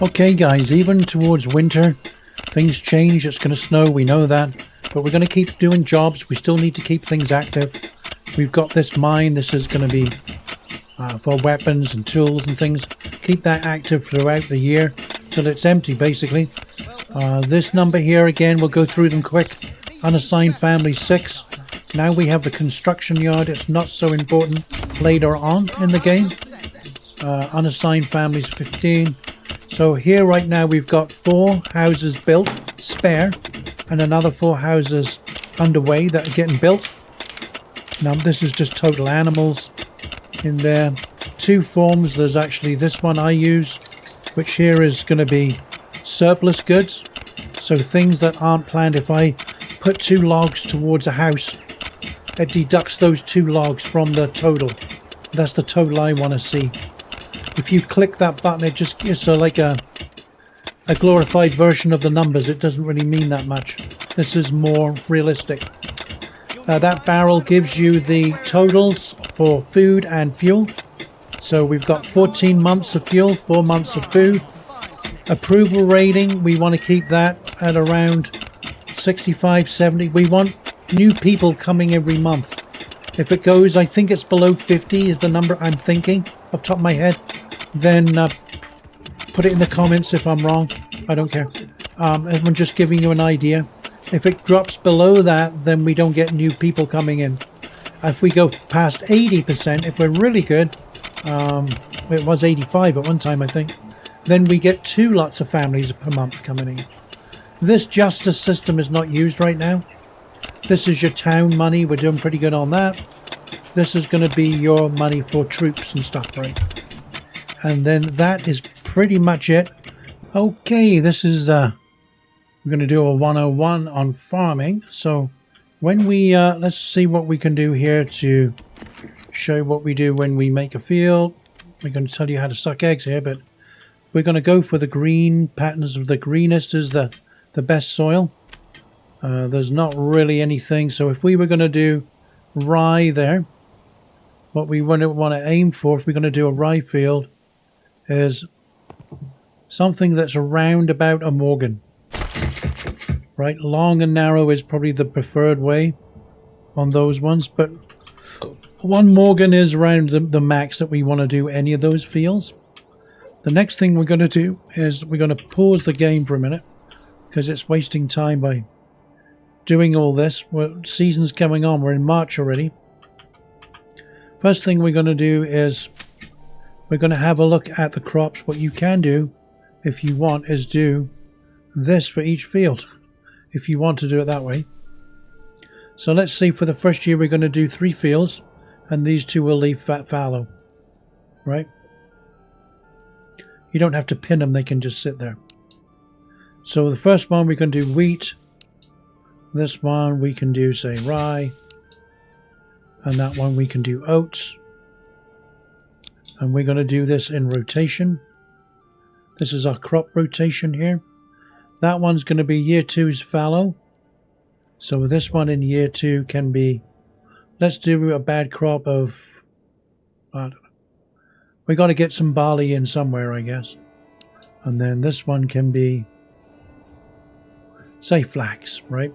Okay, guys, even towards winter, things change. It's going to snow, we know that. But we're going to keep doing jobs. We still need to keep things active. We've got this mine. This is going to be for weapons and tools and things. Keep that active throughout the year till it's empty, basically. This number here, again, we'll go through them quick. Unassigned family 6. Now we have the construction yard. It's not so important later on in the game. Unassigned families 15. So here right now we've got 4 houses built, spare. and another 4 houses underway that are getting built. Now this is just total animals in there. 2 forms. There's actually this one I use, which here is going to be surplus goods. So things that aren't planned. If I put 2 logs towards a house, it deducts those 2 logs from the total. That's the total I want to see. If you click that button, it just gives like a glorified version of the numbers. It doesn't really mean that much. This is more realistic. That barrel gives you the totals for food and fuel. So we've got 14 months of fuel, 4 months of food. Approval rating, we want to keep that at around 65, 70. We want new people coming every month. If it goes, I think it's below 50 is the number I'm thinking off the top of my head. Then put it in the comments if I'm wrong. I don't care. I'm just giving you an idea. If it drops below that, then we don't get new people coming in. If we go past 80%, if we're really good, it was 85 at one time, I think, then we get 2 lots of families per month coming in. This justice system is not used right now. This is your town money. We're doing pretty good on that. This is going to be your money for troops and stuff, right? And then that is pretty much it. Okay, this is we're going to do a 101 on farming. So when we let's see what we can do here to show you what we do when we make a field. We're going to tell you how to suck eggs here, but we're going to go for the green patterns. Of the greenest is the best soil. There's not really anything. So if we were going to do rye there, what we want to aim for, if we're going to do a rye field, is something that's around about a morgan. Right, long and narrow is probably the preferred way on those ones, but 1 morgan is around the max that we want to do any of those fields. The next thing we're going to do is we're going to pause the game for a minute because it's wasting time by doing all this. Season's coming on. We're in March already. First thing we're going to do is we're going to have a look at the crops. What you can do if you want is do this for each field if you want to do it that way. So let's see, for the first year we're going to do 3 fields and these 2 will leave fallow, right? You don't have to pin them, they can just sit there. So the first one we can do wheat. This one we can do, say, rye. And that one we can do oats. And we're going to do this in rotation. This is our crop rotation here. That one's going to be year 2's fallow. So this one in year 2 can be, let's do a bad crop of, I don't know. We got to get some barley in somewhere, I guess. And then this one can be, say, flax, right?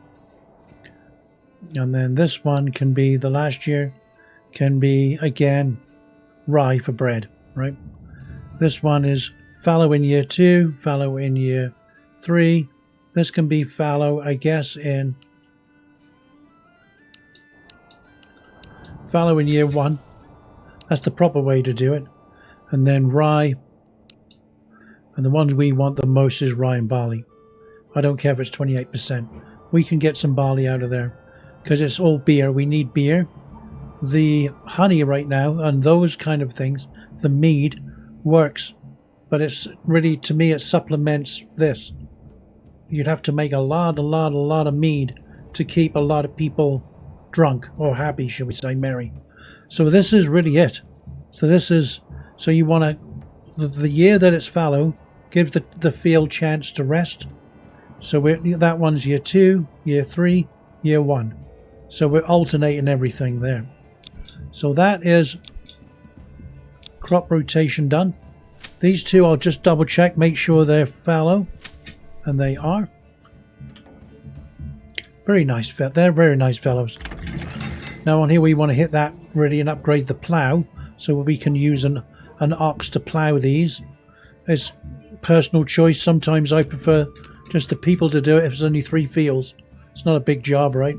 And then this one can be, the last year can be, again, rye for bread, right? This one is fallow in year 2, fallow in year 3. This can be fallow, I guess, in fallow in year 1. That's the proper way to do it. And then rye. And the ones we want the most is rye and barley. I don't care if it's 28%. We can get some barley out of there because it's all beer. We need beer. The honey right now and those kind of things, the mead works, but it's really, to me, it supplements this. You'd have to make a lot of mead to keep a lot of people drunk or happy, shall we say, merry. So this is really it. So this is, so you want to, the year that it's fallow gives the field chance to rest. So that one's year 2, year 3, year 1. So we're alternating everything there. So that is crop rotation done. These 2 I'll just double check, make sure they're fallow, and they are. Very nice, they're very nice fellows. Now on here we want to hit that really and upgrade the plough so we can use an ox to plough these. It's personal choice. Sometimes I prefer just the people to do it if it's only 3 fields. It's not a big job, right?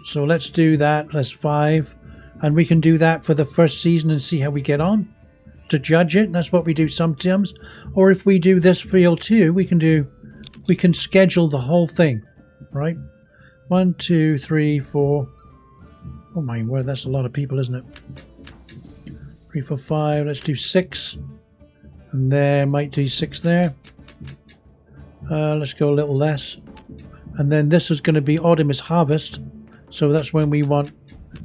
So let's do that. That's 5. And we can do that for the first season and see how we get on to judge it. That's what we do sometimes. Or if we do this field too, we can schedule the whole thing. right? 1, 2, 3, 4. Oh my word, that's a lot of people, isn't it? 3, 4, 5. Let's do 6. And there, might do 6 there. Let's go a little less. And then this is going to be autumn is harvest. So that's when we want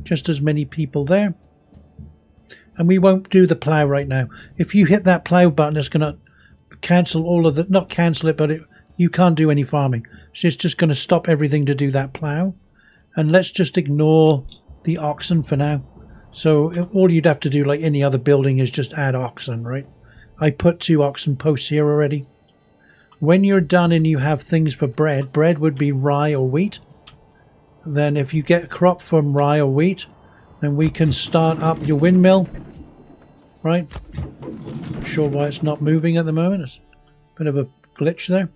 just as many people there. And we won't do the plough right now. If you hit that plough button, it's going to cancel all of the... Not cancel it, but you can't do any farming. So it's just going to stop everything to do that plough. And let's just ignore the oxen for now. So all you'd have to do, like any other building, is just add oxen, right? I put 2 oxen posts here already. When you're done and you have things for bread, bread would be rye or wheat. Then if you get a crop from rye or wheat, then we can start up your windmill, right? Not sure why it's not moving at the moment. It's a bit of a glitch there.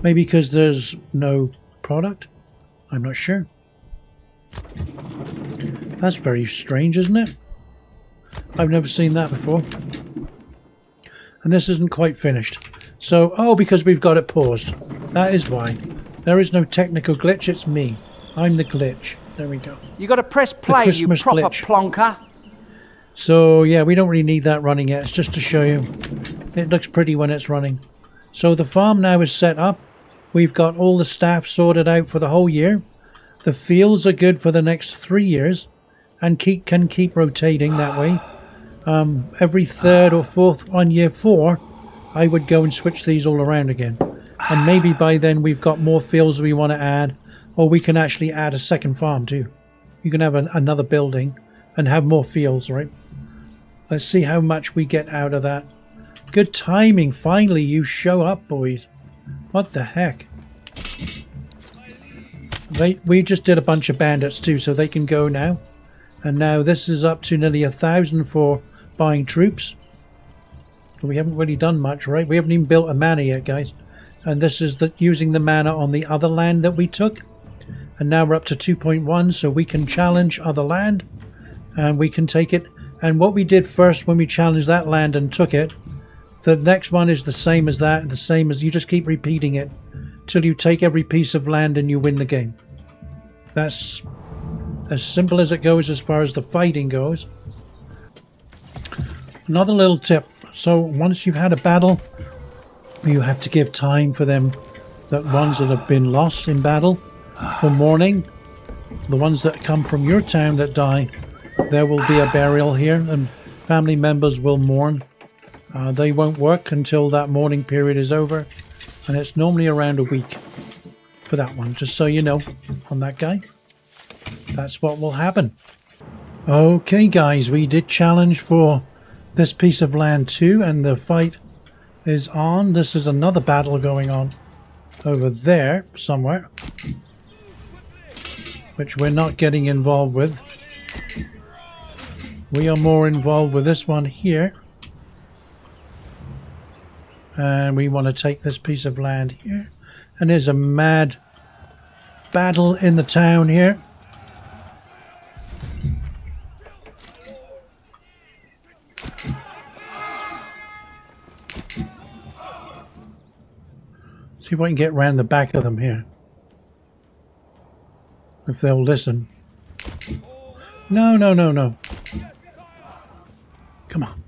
Maybe because there's no product. I'm not sure. That's very strange, isn't it? I've never seen that before. And this isn't quite finished. So, oh, because we've got it paused. That is why. There is no technical glitch, it's me. I'm the glitch. There we go. You got to press play, you proper glitch. Plonker. So, yeah, we don't really need that running yet. It's just to show you. It looks pretty when it's running. So the farm now is set up. We've got all the staff sorted out for the whole year. The fields are good for the next 3 years. And can keep rotating that way. Every 3rd or 4th on year 4, I would go and switch these all around again. And maybe by then we've got more fields we want to add, or we can actually add a second farm too. You can have another building and have more fields, right? Let's see how much we get out of that. Good timing, finally you show up, boys. What the heck? We just did a bunch of bandits too, so they can go now. And now this is up to nearly 1,000 for buying troops. So we haven't really done much, right? We haven't even built a manor yet, guys. And this is using the manor on the other land that we took. And now we're up to 2.1, so we can challenge other land. And we can take it. And what we did first when we challenged that land and took it, the next one is the same as that, the same as... You just keep repeating it till you take every piece of land and you win the game. That's as simple as it goes as far as the fighting goes. Another little tip. So once you've had a battle, you have to give time for them, the ones that have been lost in battle, for mourning. The ones that come from your town that die, there will be a burial here and family members will mourn. They won't work until that mourning period is over, and it's normally around a week for that one, just so you know, on that guy. That's what will happen. Okay guys, we did challenge for this piece of land too, and the fight is on. This is another battle going on over there somewhere, which we're not getting involved with. We are more involved with this one here. And we want to take this piece of land here. And there's a mad battle in the town here. See if I can get round the back of them here. If they'll listen. No, no, no, no. Come on.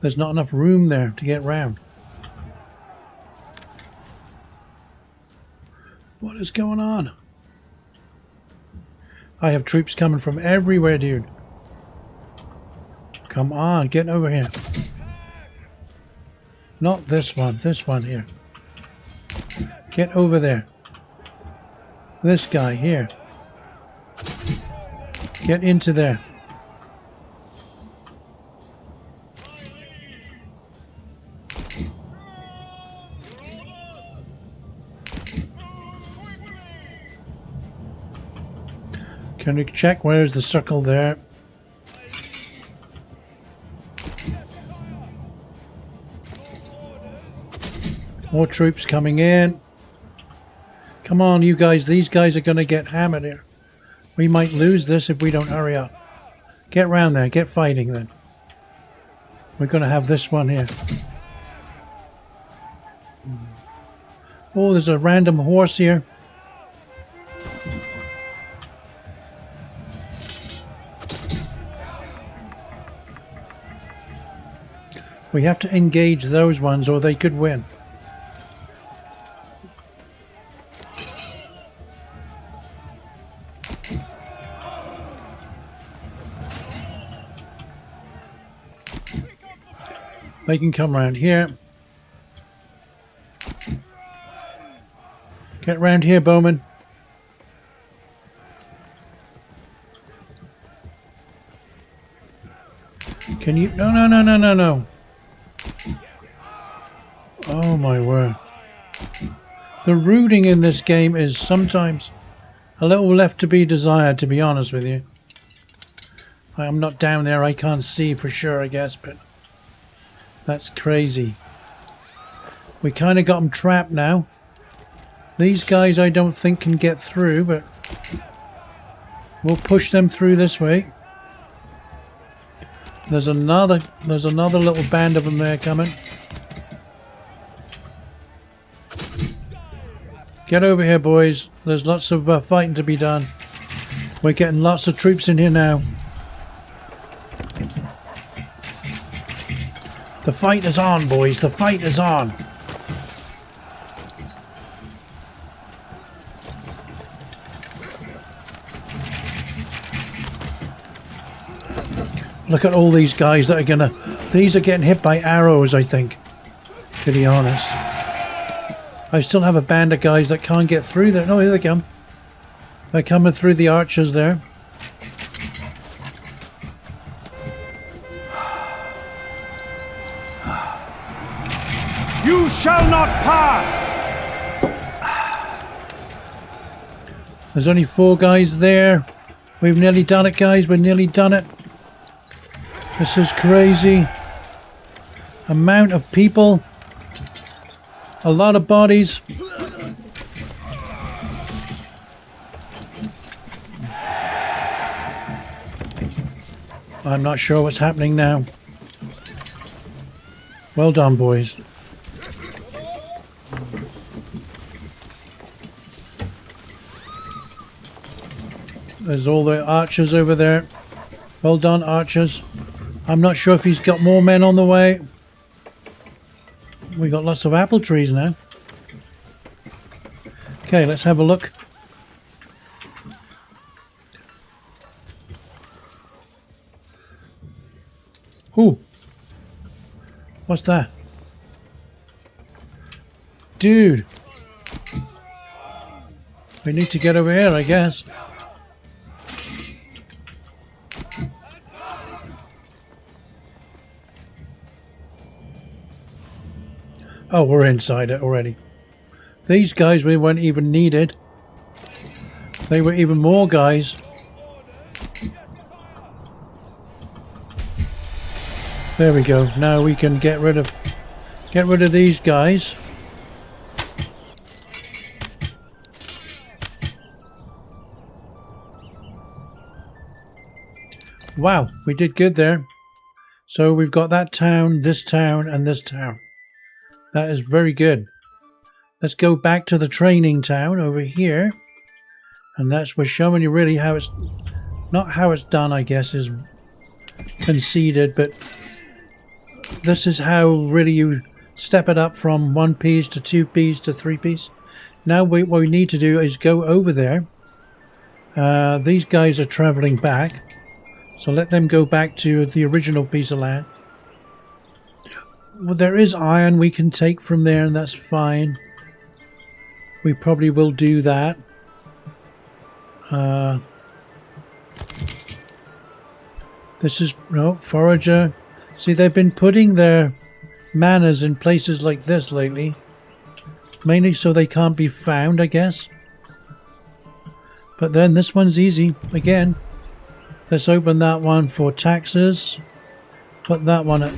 There's not enough room there to get round. What is going on? I have troops coming from everywhere, dude. Come on, get over here. Not this one here. Get over there. This guy here. Get into there. Can we check where's the circle there? More troops coming in. Come on, you guys. These guys are going to get hammered here. We might lose this if we don't hurry up. Get round there. Get fighting then. We're going to have this one here. Oh, there's a random horse here. We have to engage those ones or they could win. They can come around here. Get round here, Bowman. Can you? No, no, no, no, no, no. Oh my word. The rooting in this game is sometimes a little left to be desired, to be honest with you. I'm not down there, I can't see for sure, I guess, but that's crazy. We kind of got them trapped now. These guys I don't think can get through, but we'll push them through this way. There's another little band of them there coming. Get over here, boys. There's lots of fighting to be done. We're getting lots of troops in here now. The fight is on, boys. The fight is on. Look at all these guys that are gonna... These are getting hit by arrows, I think. To be honest. I still have a band of guys that can't get through there. No, here they come. They're coming through the archers there. You shall not pass! There's only 4 guys there. We've nearly done it, guys. We've nearly done it. This is crazy. Amount of people. A lot of bodies. I'm not sure what's happening now. Well done, boys. There's all the archers over there. Well done, archers. I'm not sure if he's got more men on the way. We got lots of apple trees now. Okay, let's have a look. Ooh. What's that? Dude. We need to get over here, I guess. Oh, we're inside it already. These guys we weren't even needed. They were even more guys. There we go. Now we can get rid of these guys. Wow, we did good there. So we've got that town, this town, and this town. That is very good. Let's go back to the training town over here. And that's, we're showing you really how it's, not how it's done, I guess, is conceded, but this is how really you step it up from 1 piece to 2 piece to 3 piece. Now what we need to do is go over there. These guys are traveling back. So let them go back to the original piece of land. Well, there is iron we can take from there, and that's fine. We probably will do that. This is, no, forager. See, they've been putting their manors in places like this lately. Mainly so they can't be found, I guess. But then this one's easy. Again, let's open that one for taxes. Put that one at,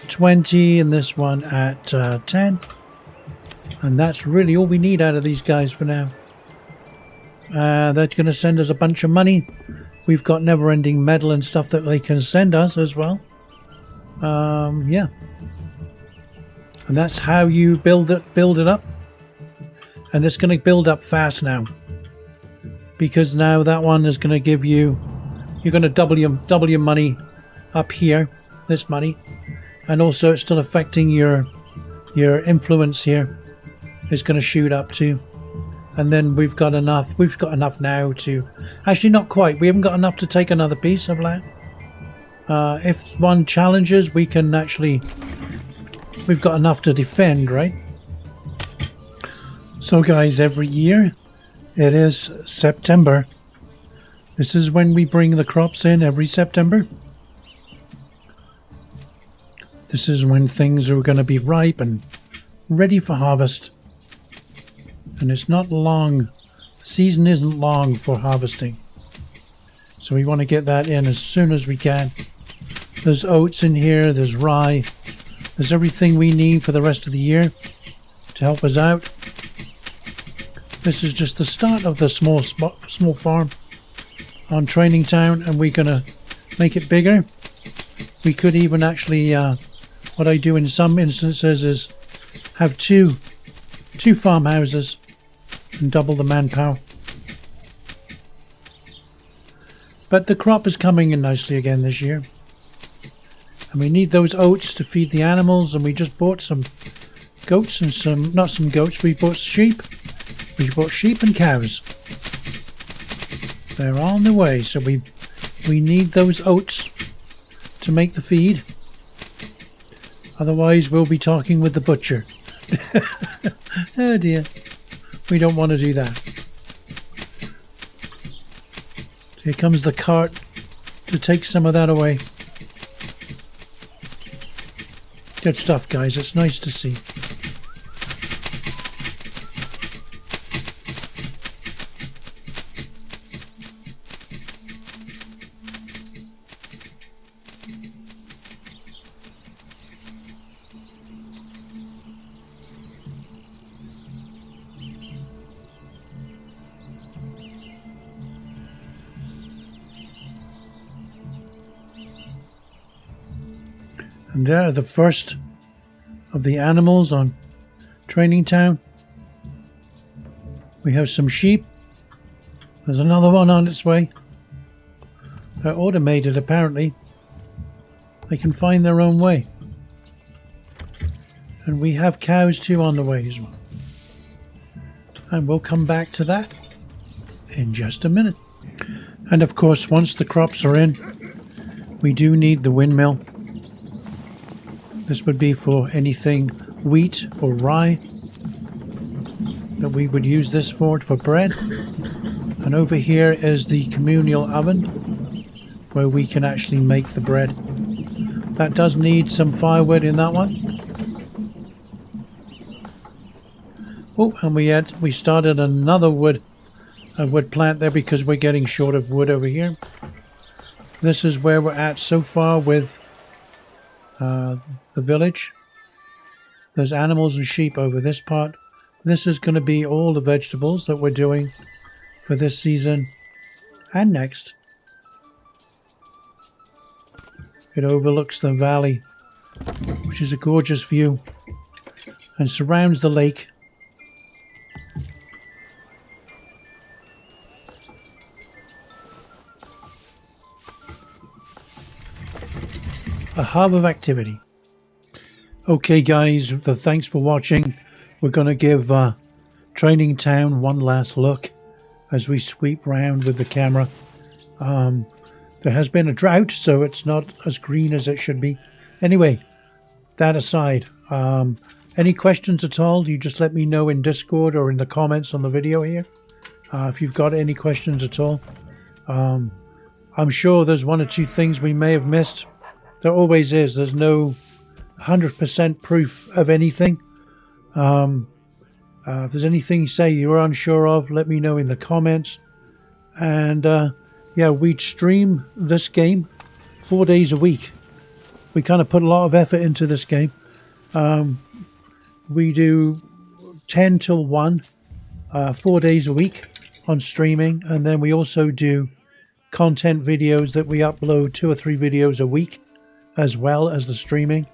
20, and this one at 10. And that's really all we need out of these guys for now. They're going to send us a bunch of money. We've got never-ending metal and stuff that they can send us as well. Yeah. And that's how you build it up. And it's going to build up fast now, because now that one is going to give you, you're going to double your money up here, this money, and also it's still affecting your influence here. It's going to shoot up too. And then we've got enough now to, actually not quite, we haven't got enough to take another piece of land. If one challenges, we can actually, we've got enough to defend, right? So guys, every year it is September. This is when we bring the crops in, every September. This is when things are going to be ripe and ready for harvest. And it's not long, the season isn't long for harvesting. So we want to get that in as soon as we can. There's oats in here, there's rye, there's everything we need for the rest of the year to help us out. This is just the start of the small farm on Training Town, and we're going to make it bigger. We could even actually, what I do in some instances is have two farmhouses and double the manpower. But the crop is coming in nicely again this year. And we need those oats to feed the animals, and we just bought some goats and some, not some goats, we bought sheep. We bought sheep and cows. They're on the way, so we need those oats to make the feed. Otherwise we'll be talking with the butcher. Oh dear. We don't want to do that. Here comes the cart to take some of that away. Good stuff, guys. It's nice to see. And there, the first of the animals on Training Town. We have some sheep. There's another one on its way. They're automated, apparently. They can find their own way. And we have cows too on the way as well. And we'll come back to that in just a minute. And of course, once the crops are in, we do need the windmill. This would be for anything wheat or rye that we would use this for bread. And over here is the communal oven where we can actually make the bread. That does need some firewood in that one. Oh, and we started another wood plant there because we're getting short of wood over here. This is where we're at so far with the village. There's animals and sheep over this part. This is going to be all the vegetables that we're doing for this season and next. It overlooks the valley, which is a gorgeous view, and surrounds the lake. A hub of activity. Okay guys, thanks for watching. We're going to give Training Town one last look as we sweep round with the camera. There has been a drought, so it's not as green as it should be. Anyway, that aside, any questions at all, you just let me know in Discord or in the comments on the video here. If you've got any questions at all. I'm sure there's one or two things we may have missed. There always is. There's no 100% proof of anything. If there's anything you say you're unsure of, let me know in the comments. And yeah, we stream this game 4 days a week. We kind of put a lot of effort into this game. We do 10 till 1, 4 days a week on streaming. And then we also do content videos that we upload 2 or 3 videos a week, as well as the streaming.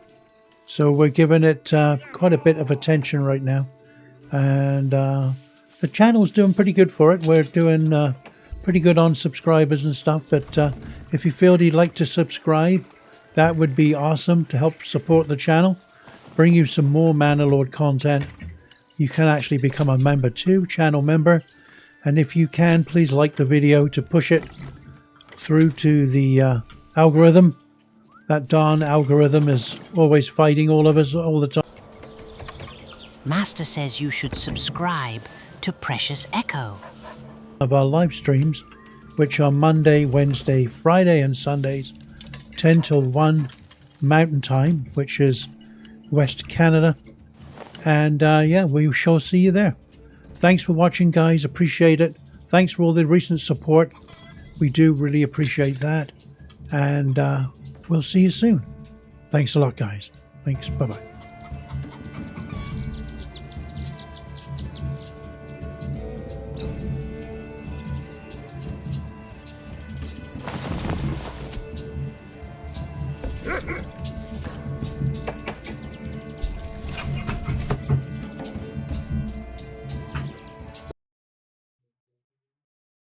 So we're giving it quite a bit of attention right now. And the channel's doing pretty good for it. We're doing pretty good on subscribers and stuff. But if you feel you'd like to subscribe, that would be awesome to help support the channel. Bring you some more Manor Lord content. You can actually become a member too, channel member. And if you can, please like the video to push it through to the algorithm. That darn algorithm is always fighting all of us all the time. Master says you should subscribe to Precious Echo. Of our live streams, which are Monday, Wednesday, Friday and Sundays, 10 till 1 Mountain Time, which is West Canada. And yeah, we shall see you there. Thanks for watching, guys. Appreciate it. Thanks for all the recent support. We do really appreciate that. And we'll see you soon. Thanks a lot, guys. Thanks. Bye-bye.